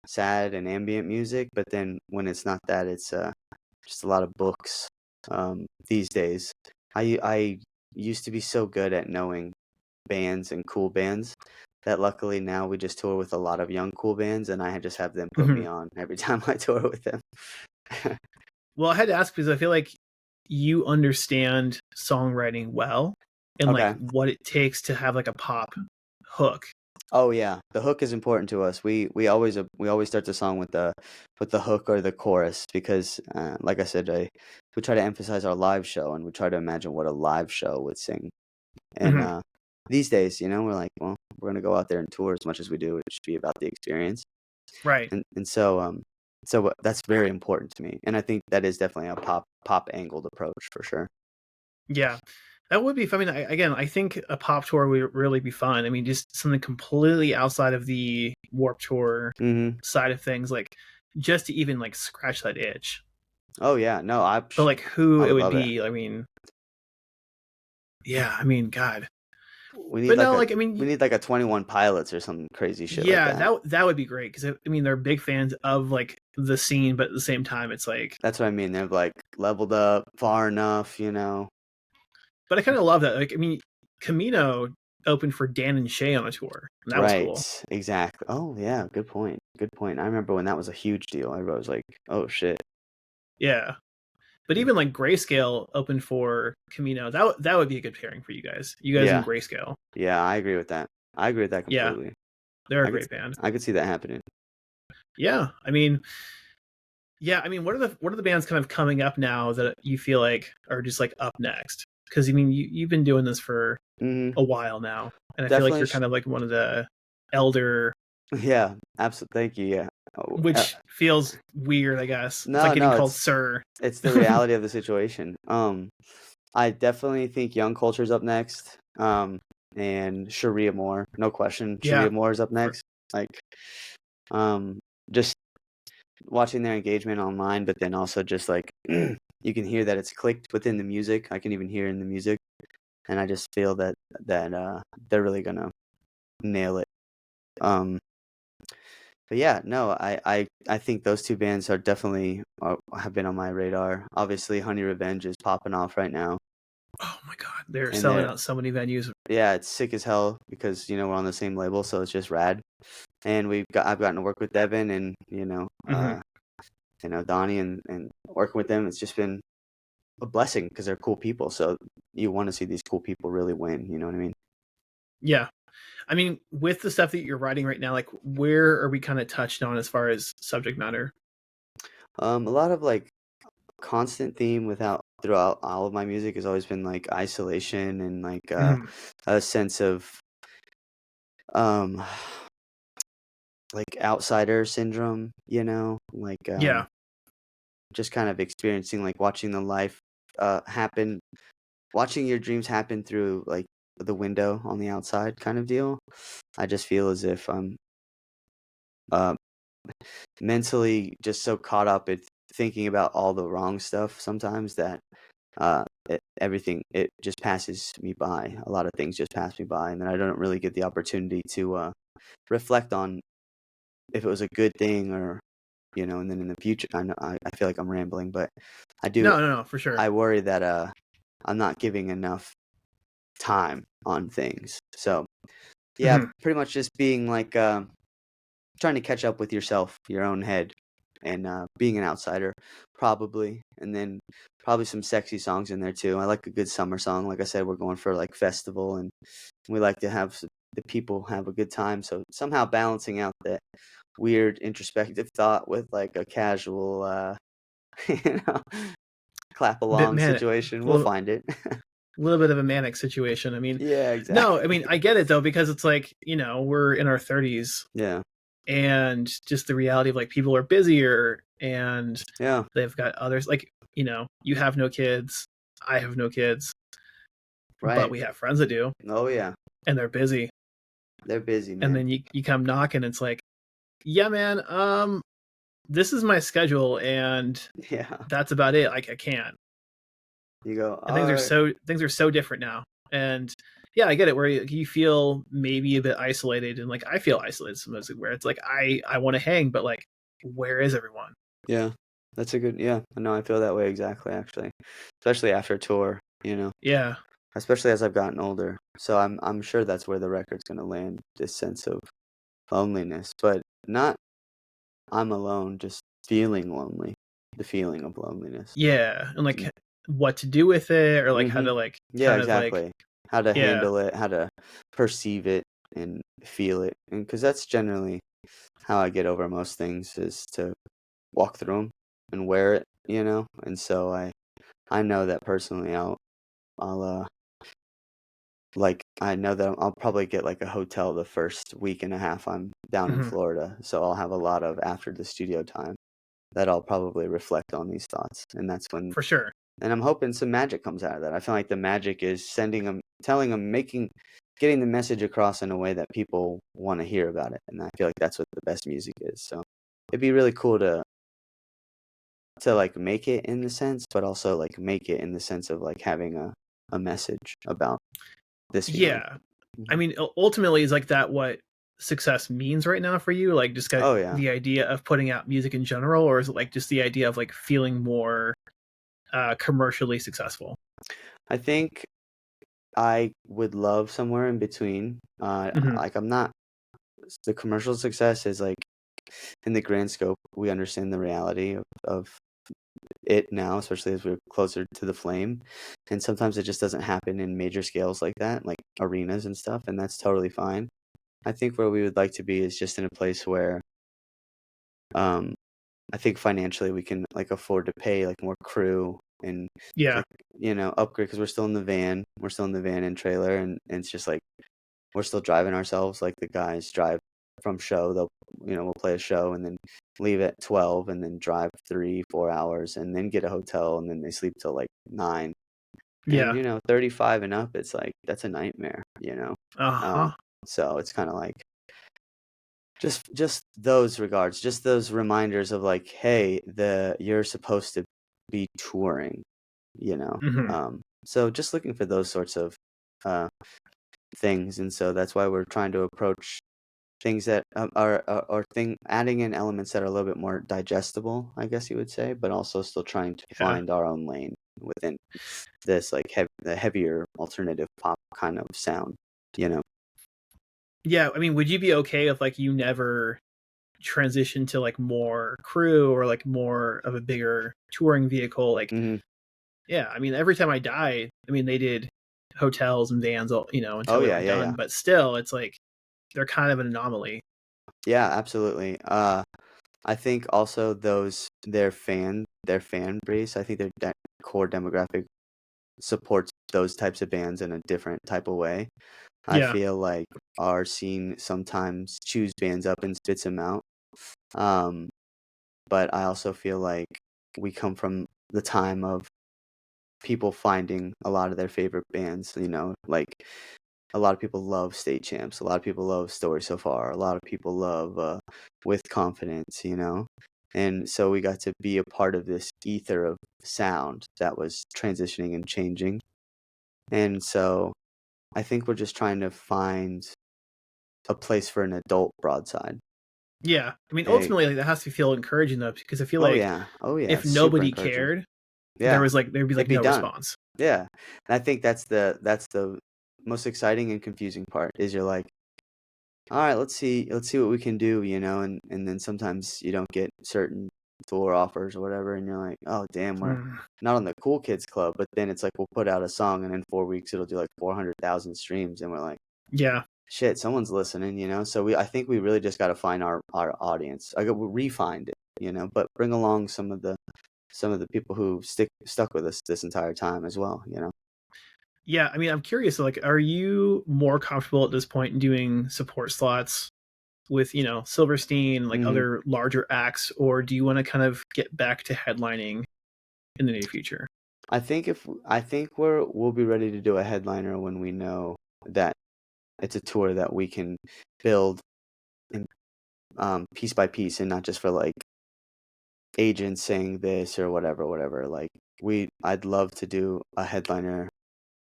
sad and ambient music. But then when it's not that, it's just a lot of books. These days, I used to be so good at knowing bands and cool bands that luckily now we just tour with a lot of young cool bands, and I just have them put me on every time I tour with them. Well, I had to ask because I feel like you understand songwriting well, and like Okay. what it takes to have like a pop hook. Oh yeah, the hook is important to us. We always start the song with the hook or the chorus because, like I said, we try to emphasize our live show, and we try to imagine what a live show would sing. And Hmm. these days, we're like, well, we're gonna go out there and tour as much as we do. It should be about the experience, Right. and so that's very important to me. And I think that is definitely a pop angled approach for sure. Yeah. That would be fun. I mean, again, I think a pop tour would really be fun. I mean, just something completely outside of the Warp Tour Hmm. side of things, like just to even like scratch that itch. Oh yeah, no, But like who I it would would love it. be, I mean, yeah, I mean, God. We need But like no, a like I we mean, need like a 21 Pilots or some crazy shit like yeah, that. that would be great because I mean they're big fans of like the scene, but at the same time, it's like. That's what I mean. They've like leveled up far enough. But I kind of love that. Like, I mean, Camino opened for Dan and Shay on a tour, and that was cool. Right. Exactly. Oh yeah, good point. Good point. I remember when that was a huge deal. Everybody was like, "Oh shit." Yeah, but even like Grayscale opened for Camino. That would be a good pairing for you guys. You guys in Yeah. Grayscale. Yeah, I agree with that. I agree with that Yeah, completely. they're a I could great band. I could see that happening. Yeah, I mean, what are the bands kind of coming up now that you feel like are just like up next? Because I mean, you've been doing this for Hmm. a while now, and I feel like Definitely. you're kind of like one of the elder, Yeah. Absolutely. Thank you. Yeah. Oh, which feels weird. I guess it's like no, getting no. called It's sir. it's the reality of the situation. I definitely think Young Culture's up next. And Sharia Moore, no question. Yeah, Sharia Moore is up next. Like, um, just watching their engagement online, but then also just like you can hear that it's clicked within the music. I can even hear in the music, and I just feel that they're really gonna nail it. Um, but yeah, no, I think those two bands are definitely have been on my radar. Obviously, Honey Revenge is popping off right now, oh my god, they're and selling out so many venues. yeah, it's sick as hell because we're on the same label, so it's just rad. And I've gotten to work with Devin and Hmm. Donnie and working with them. It's just been a blessing because they're cool people. So you want to see these cool people really win. You know what I mean? Yeah, I mean, with the stuff that you're writing right now, like where are we kind of touched on as far as subject matter? A lot of like constant theme throughout all of my music has always been like isolation and like Mhm. a sense of um like outsider syndrome, like Yeah. just kind of experiencing like watching the life happen, watching your dreams happen through like the window on the outside kind of deal. I just feel as if I'm uh, mentally just so caught up in thinking about all the wrong stuff sometimes that everything it just passes me by. A lot of things just pass me by, and then I don't really get the opportunity to reflect on if it was a good thing or and then in the future, I know I feel like I'm rambling, but I do No, for sure. I worry that I'm not giving enough time on things. So yeah, Mhm. pretty much just being like trying to catch up with yourself, your own head, and being an outsider, probably, and then probably some sexy songs in there too. I like a good summer song. Like I said, we're going for like festival, and we like to have the people have a good time. So somehow balancing out that weird introspective thought with like a casual, you know, clap Bit along manic. situation. A We'll little, find it. little bit of a manic situation. I mean, Yeah, no, I mean, exactly. I get it though, because it's like, we're in our 30s, Yeah, and just the reality of like people are busier and yeah, they've got others, like, you have no kids, I have no kids, but right. we have friends that do, Oh yeah, and they're busy. they're busy, And man. then you come knocking, it's like, yeah, man, this is my schedule, and Yeah, that's about it. Like, I can't. you go. And All right. things are so different now. And yeah, I get it, where you feel maybe a bit isolated, and like I feel isolated sometimes, where it's like I want to hang, but like, where is everyone? Yeah, that's a good. Yeah, no, I feel that way exactly. Actually, especially after a tour. Yeah. Especially as I've gotten older. So I'm sure that's where the record's gonna land. This sense of loneliness, but not I'm alone. Just feeling lonely. The feeling of loneliness. Yeah, and like what to do with it, or like how Mm-hmm. to like Yeah, kind of like, exactly. How to yeah, handle it, how to perceive it and feel it, and because that's generally how I get over most things is to walk through them and wear it. And so I know that personally, I'll like I know that I'll probably get like a hotel the first week and a half I'm down in mhm, Florida, so I'll have a lot of after the studio time that I'll probably reflect on these thoughts, and that's when. for sure. And I'm hoping some magic comes out of that. I feel like the magic is sending them, telling them, getting the message across in a way that people want to hear about it. And I feel like that's what the best music is. So it'd be really cool to like make it in the sense, but also like make it in the sense of like having a message about this feeling. Yeah, I Mhm. mean, ultimately, is like that what success means right now for you? Like, just got Oh yeah. the idea of putting out music in general, or is it like just the idea of like feeling more commercially successful? I think I would love somewhere in between. Hmm. Like I'm not, the commercial success is like in the grand scope, we understand the reality of it now, especially as we're closer to the flame. And sometimes it just doesn't happen in major scales like that, like arenas and stuff, and that's totally fine. I think where we would like to be is just in a place where um I think financially we can like afford to pay like more crew and Yeah, like upgrade because we're still in the van. We're still in the van and trailer and it's just like we're still driving ourselves like the guys drive from show. We'll play a show and then leave at 12 and then drive 3-4 hours and then get a hotel and then they sleep till like 9. And yeah, 35 and up, it's like that's a nightmare. uh-huh, um so it's kind of like just those regards, just those reminders of like, hey, the you're supposed to be touring you know hmm, so just looking for those sorts of uh things, and so that's why we're trying to approach things that are thing adding in elements that are a little bit more digestible, I guess you would say, but also still trying to yeah, find our own lane within this like the heavier alternative pop kind of sound you know yeah. I mean, would you be okay if like you never transition to like more crew, or like more of a bigger touring vehicle? Like, hmm yeah, I mean, every time I died, I mean, they did hotels and vans, all oh until they yeah, were yeah, done. yeah, But still, it's like they're kind of an anomaly. yeah, absolutely. I think also their fan base. I think their core demographic supports those types of bands in a different type of way. I Yeah, feel like our scene sometimes chews bands up and spits them out. Um, but I also feel like we come from the time of people finding a lot of their favorite bands, like a lot of people love State Champs, a lot of people love Story So Far, a lot of people love With Confidence. And so we got to be a part of this ether of sound that was transitioning and changing. And so I think we're just trying to find a place for an adult Broadside. yeah. I mean, Eh, ultimately, like, that has to feel encouraging though, because I feel oh like yeah, oh yeah, if it's super nobody encouraging. cared, Yeah, there'd be it'd like be no done. response. Yeah, and I think that's the most exciting and confusing part is you're like, all right, let's see what we can do, and then sometimes you don't get certain tour offers or whatever, and you're like, oh damn, we're Mm, not on the cool kids club, but then it's like we'll put out a song and in 4 weeks it'll do like 400,000 streams, and we're like, yeah, shit, someone's listening. So I think we really just got to find our audience. We'll refine it, but bring along some of the people who stuck with us this entire time as well. yeah. I mean, I'm curious. Like, are you more comfortable at this point in doing support slots with Silverstein, like hmm other larger acts, or do you want to kind of get back to headlining in the near future? I think we'll be ready to do a headliner when we know that it's a tour that we can build in, piece by piece, and not just for like agents saying this or whatever. Like I'd love to do a headliner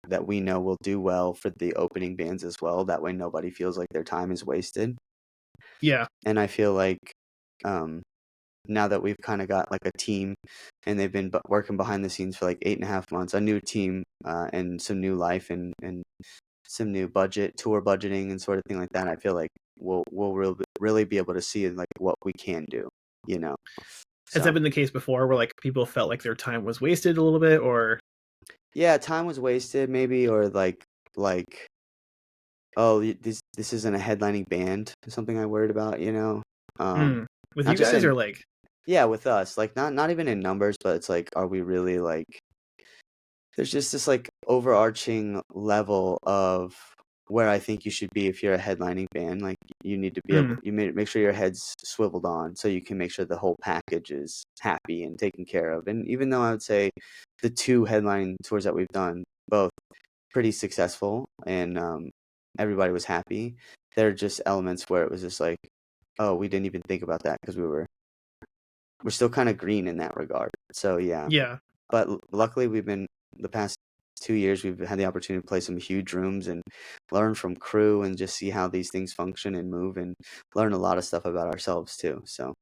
that we know will do well for the opening bands as well. That way nobody feels like their time is wasted. Yeah, And I feel like um, now that we've kind of got like a team and they've been working behind the scenes for like 8.5 months, a new team and some new life and some new tour budgeting and sort of thing like that. I feel like we'll really be able to see like what we can do, you know. has that So been the case before, where like people felt like their time was wasted a little bit, or yeah, time was wasted maybe, or like oh this isn't a headlining band, something I worried about. Um, with not you just guys, or in like, yeah with us, like not even in numbers, but it's like are we really like there's just this like overarching level of where I think you should be if you're a headlining band. Like you need to be able mm, you make sure your head's swiveled on so you can make sure the whole package is happy and taken care of. And even though I would say the two headline tours that we've done, both pretty successful and everybody was happy, there are just elements where it was just like, oh, we didn't even think about that because we're still kind of green in that regard. So yeah, yeah, but luckily we've been the past 2 years we've had the opportunity to play some huge rooms and learn from crew and just see how these things function and move and learn a lot of stuff about ourselves too. So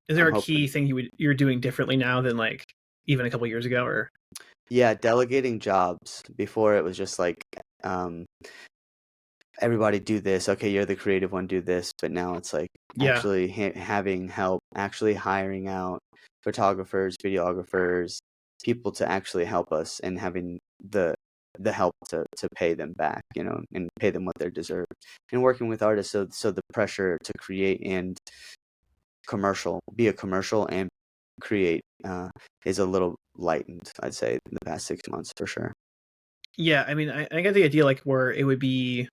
is there I'm a hoping, key thing you're doing differently now than like even a couple years ago, or yeah, delegating jobs. Before it was just like um, everybody do this. Okay, you're the creative one, do this. But now it's like yeah, actually having help, actually hiring out photographers, videographers, people to actually help us, and having the help to pay them back, and pay them what they deserve, and working with artists so the pressure to create and be a commercial and create is a little lightened, I'd say, in the past 6 months for sure. yeah. I mean, I get the idea, like where it would be,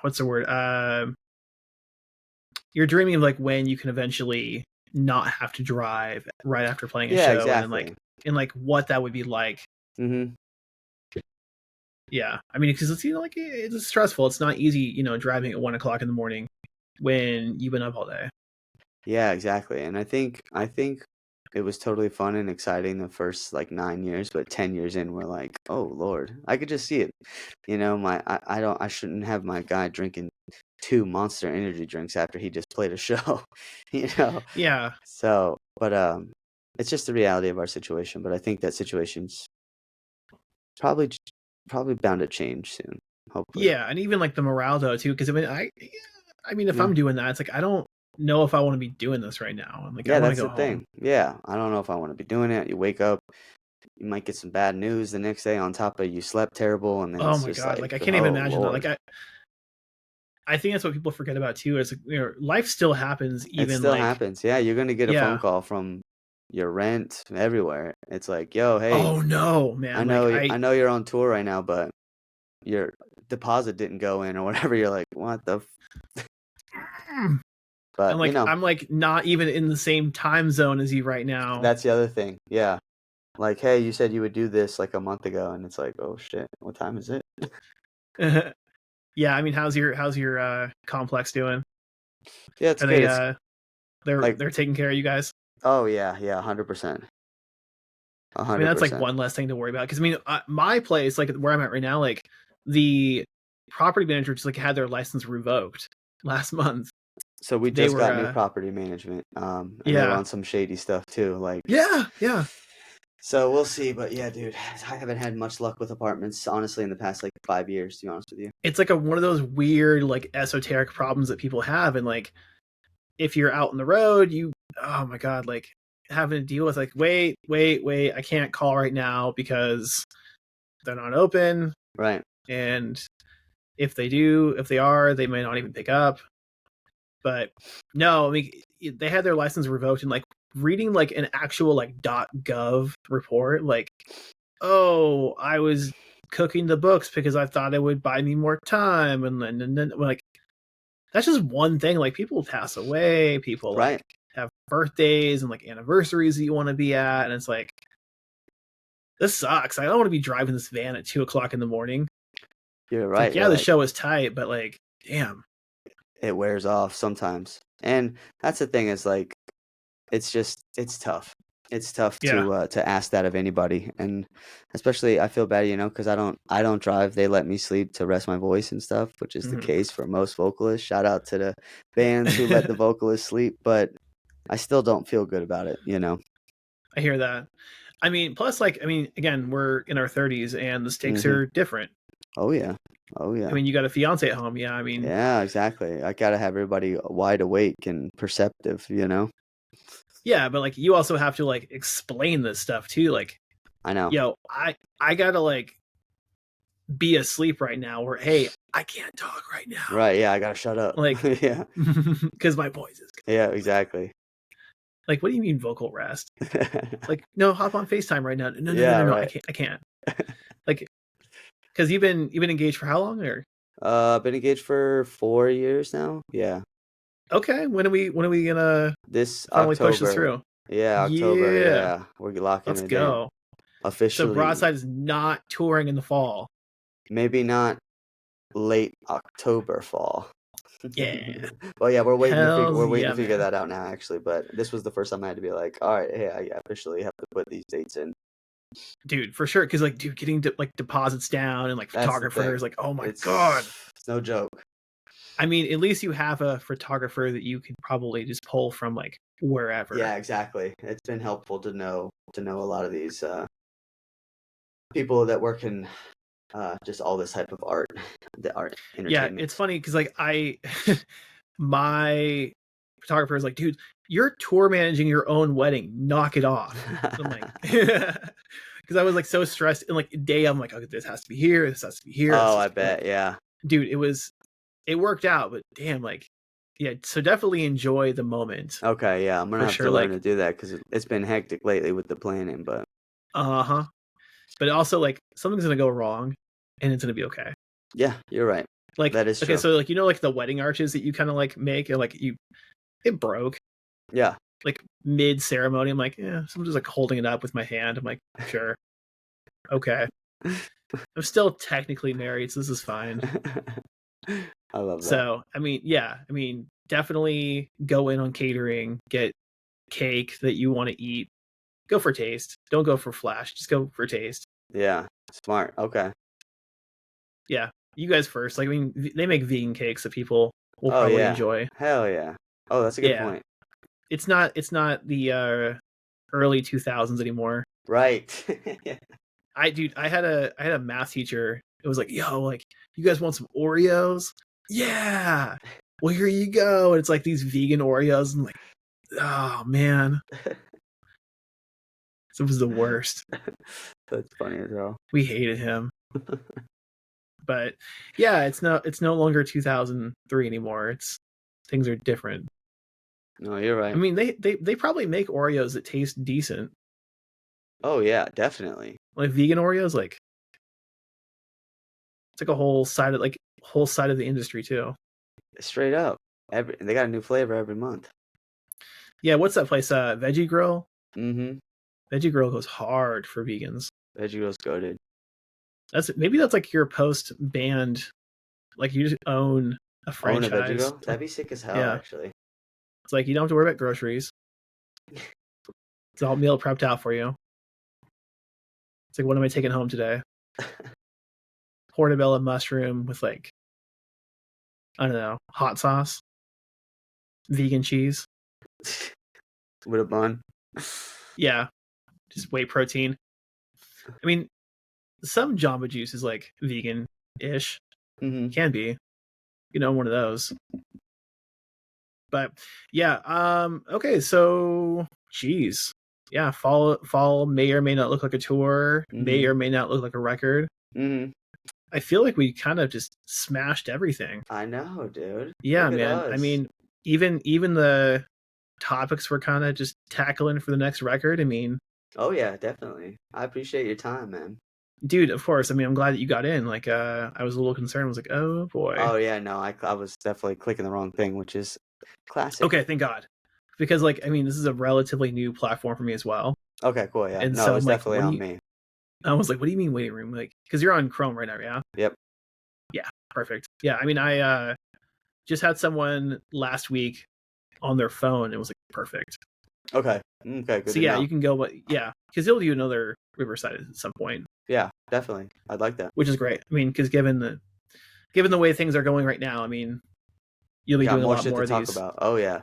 what's the word? You're dreaming of like when you can eventually not have to drive right after playing a Yeah, show, and then like exactly. what that would be like. hmm Yeah, I mean, because it's like it's stressful. It's not easy, driving at 1 o'clock in the morning when you've been up all day. Yeah, exactly. And I think it was totally fun and exciting the first like 9 years, but 10 years in, we're like, oh Lord, I could just see it. I shouldn't have my guy drinking two Monster Energy drinks after he just played a show, you know. Yeah, So, but it's just the reality of our situation. But I think that situation's probably probably bound to change soon, hopefully. yeah, and even like the morale though too, because I mean, if Yeah. I'm doing that, it's like I don't know if I want to be doing this right now. I'm like, I Yeah, want to that's go the home. thing. Yeah, I don't know if I want to be doing it. You wake up, you might get some bad news the next day on top of you slept terrible, and then Oh it's my just god, like, like I can't even oh imagine that. Lord. I think that's what people forget about too. Is life still happens It even still like happens. Yeah, you're gonna get a phone yeah. call from your rent everywhere. It's like, yo, hey, Oh no, I man! Like know I know you're on tour right now, but your deposit didn't go in or whatever. You're like, what the? But I'm like not even in the same time zone as you right now. that's the other thing. Yeah, like, hey, you said you would do this like a month ago, and it's like, oh shit, what time is it? Yeah, I mean, how's your complex doing? Yeah, it's Are good. they It's like, they're taking care of you guys? oh yeah, 100%, I mean, that's like 100%. one less thing to worry about. Because I mean, my place, like where I'm at right now, like the property manager just like had their license revoked last month. So we They just were, got new property management, and they were yeah, on some shady stuff too. Like, yeah. so we'll see. But yeah, dude, I haven't had much luck with apartments, honestly, in the past like 5 years, to be honest with you. It's like one of those weird, like esoteric problems that people have, and like if you're out on the road, oh my god, like having to deal with like wait, I can't call right now because they're not open, Right. and if they are, they may not even pick up. But no, I mean they had their license revoked, and like reading like an actual like .gov report, like, oh, I was cooking the books because I thought it would buy me more time, and then like that's just one thing. Like people pass away, people Right. like have birthdays and like anniversaries that you want to be at, and it's like this sucks. I don't want to be driving this van at 2 o'clock in the morning. You're It's right. like, yeah, You're the like, show is tight, but like, damn. it wears off sometimes. And that's the thing is like, it's tough. It's tough Yeah. to ask that of anybody, and especially I feel bad, because I don't drive. They let me sleep to rest my voice and stuff, which is the Mhm. case for most vocalists. Shout out to the bands who let the vocalists sleep, but I still don't feel good about it. I hear that. I mean, plus, like, I mean, again, we're in our 30s and the stakes Hmm. are different. Oh yeah, oh yeah, I mean, you got a fiance at home. Yeah. I mean, yeah, exactly. I gotta have everybody wide awake and perceptive. yeah, but like, you also have to like explain this stuff too. Like, I know. yo, I gotta like be asleep right now, or hey, I can't talk right now. Right? Yeah, I gotta shut up. Like, Yeah, because my voice is yeah, exactly. like, what do you mean vocal rest? Like, no, hop on FaceTime right now. Yeah, No, right. I can't. Like, because you've been engaged for how long? Or Been engaged for 4 years now. Yeah. okay, when are we gonna This finally push this October. through? Yeah, October. Yeah, Yeah, we're locking let's it in go. So officially. Broadside is not touring in the fall. Maybe not late October, fall. Yeah, Well, yeah, hells we're waiting yeah, to figure man. that out now, actually. But this was the first time I had to be like, all right, hey, I officially have to put these dates in. Dude, for sure. Because like, dude, getting like deposits down and like That's the thing. photographers, like, oh my god. It's no joke. I mean, at least you have a photographer that you can probably just pull from like wherever. Yeah, exactly. It's been helpful to know a lot of these people that work in just all this type of art, the art Yeah, entertainment. it's funny because like my photographer is like, dude, you're tour managing your own wedding. Knock it off. I'm like, because I was like so stressed and like day I'm like, okay, this has to be here. This has to be here. Oh, I I bet. Yeah. dude, it worked out, but damn, like, yeah. So definitely enjoy the moment Okay. Yeah. I'm gonna for have sure. to learn Like, to do that because it's been hectic lately with the planning. But uh-huh. But also like something's gonna go wrong, and it's gonna be okay. yeah, you're right. Like, That is okay, true. so like like the wedding arches that you kind of like make, and like it broke. Yeah. Like mid ceremony, I'm like, yeah, someone's just like holding it up with my hand. I'm like, sure, okay. I'm still technically married, so this is fine. I love that. So, I mean, yeah, I mean, definitely go in on catering, get cake that you want to eat. Go for taste. Don't go for flash. Just go for taste. Yeah. Smart. Okay. Yeah, you guys first. Like, I mean, they make vegan cakes that people will Oh probably yeah. enjoy. Hell yeah. Oh, that's a good Yeah, point. it's not the early 2000s anymore. Right. Yeah. I had a math teacher. It was like, yo, like, you guys want some Oreos? Yeah. Well, here you go. And it's like these vegan Oreos. I'm like, oh man, it was the worst. That's funny as hell. We hated him. But yeah, it's no longer 2003 anymore. Things are different. No, you're right. I mean, they probably make Oreos that taste decent. Oh yeah, definitely. Like vegan Oreos, like it's like a whole side of the industry too. Straight up. They got a new flavor every month. Yeah, what's that place? Veggie Grill. Mm-hmm. Veggie Grill goes hard for vegans. Veggie Grill's goated. Maybe that's like your post band, like you just own a franchise. Own a Veggie Grill? That'd be sick as hell, Yeah. actually. It's like you don't have to worry about groceries. It's all meal prepped out for you. It's like, what am I taking home today? Portobello mushroom with like, I don't know, hot sauce, vegan cheese. With a bun. Yeah, just whey protein. I mean, some Jamba Juice is like vegan-ish. Mm-hmm. Can be, one of those. But yeah, okay, so geez. Yeah, fall may or may not look like a tour, may or may not look like a record. Mm-hmm. I feel like we kind of just smashed everything. I know, dude. Yeah, man. I mean, even the topics we're kind of just tackling for the next record. I mean, oh yeah, definitely. I appreciate your time, man. Dude, of course. I mean, I'm glad that you got in. Like, I was a little concerned. I was like, oh boy. Oh yeah, no, I was definitely clicking the wrong thing, which is classic. Okay, thank God. Because like, I mean, this is a relatively new platform for me as well. Okay, cool. Yeah, And no, so it's I'm like, definitely on me. I was like, what do you mean waiting room? Like, because you're on Chrome right now, yeah? Yep. Yeah, perfect. Yeah, I mean, I just had someone last week on their phone. It was like perfect. Okay. Okay. Good. So yeah, you can go, but yeah, because he'll do another Riverside at some point. Yeah, definitely. I'd like that. Which is great. I mean, because given the way things are going right now, I mean, you'll be doing a lot more of these. About. Oh yeah.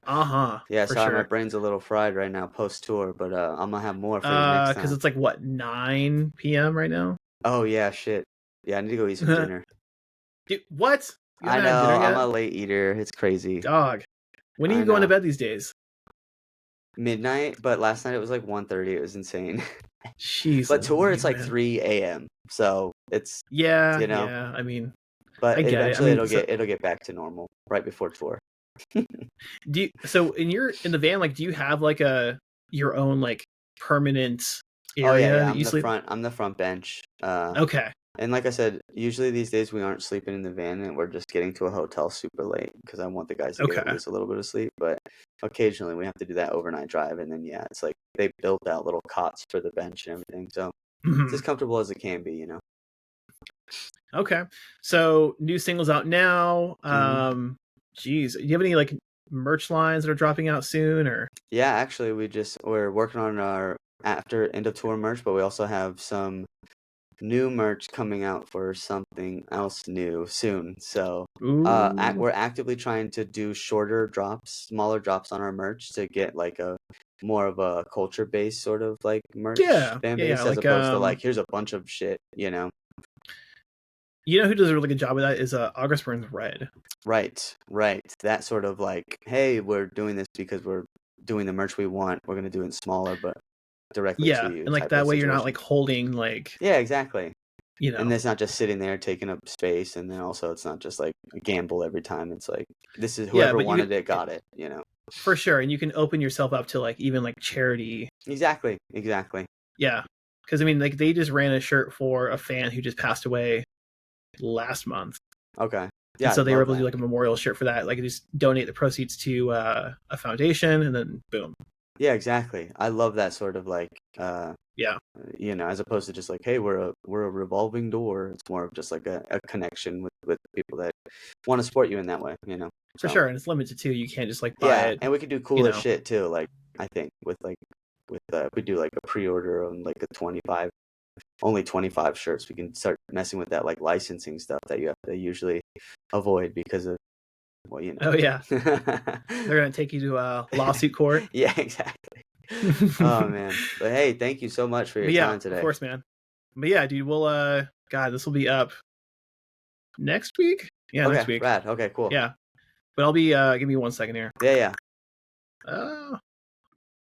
Yeah. Sorry, my brain's a little fried right now post tour, but I'm gonna have more for you next time. Because it's like what 9 p.m. right now. Oh yeah, shit. Yeah, I need to go eat some dinner. Dude, what? I know. I'm a late eater. It's crazy. Dog. When are you going to bed these days? Midnight, but last night it was like 1:30. It was insane. Jeez. But tour, it's like 3 a.m. So it's yeah. Yeah. I mean, but eventually it'll get back to normal right before tour. So in the van, like, do you have like your own like permanent area? Oh yeah. I'm the front bench. Okay. And like I said, usually these days we aren't sleeping in the van and we're just getting to a hotel super late because I want the guys to get at least a little bit of sleep. But occasionally we have to do that overnight drive, and then yeah, it's like they built out little cots for the bench and everything, so it's as comfortable as it can be, Okay, so new singles out now. Geez, do you have any like merch lines that are dropping out soon, or? Yeah, actually, we're working on our after end of tour merch, but we also have some new merch coming out for something else new soon. So we're actively trying to do smaller drops on our merch to get like a more of a culture based sort of like merch fan base, as opposed to like here's a bunch of shit, You know who does a really good job with that is August Burns Red. Right. That sort of like, hey, we're doing this because we're doing the merch we want. We're gonna do it smaller, but directly to you. And like that way you're not like holding like. Yeah, exactly. And it's not just sitting there taking up space, and then also it's not just like a gamble every time. It's like this is whoever wanted it got it. For sure, and you can open yourself up to like even like charity. Exactly. Yeah, because I mean, like they just ran a shirt for a fan who just passed away last month. Okay. Yeah. And so they were able to do like a memorial shirt for that. Like just donate the proceeds to a foundation, and then boom. Yeah, exactly. I love that sort of like as opposed to just like, hey, we're a revolving door. It's more of just like a connection with people that want to support you in that way, For sure, and it's limited too. You can't just like buy it. And we could do cooler shit too. Like I think with we do like a pre-order on like only 25 shirts. We can start messing with that like licensing stuff that you have to usually avoid because of Oh yeah, they're gonna take you to a lawsuit court. Yeah, exactly. Oh man, but hey, thank you so much for your time today. Of course, man. But yeah, dude, we'll God, this will be up next week. Yeah, next week. Rad. Okay, cool. Yeah, but I'll be give me 1 second here. Yeah.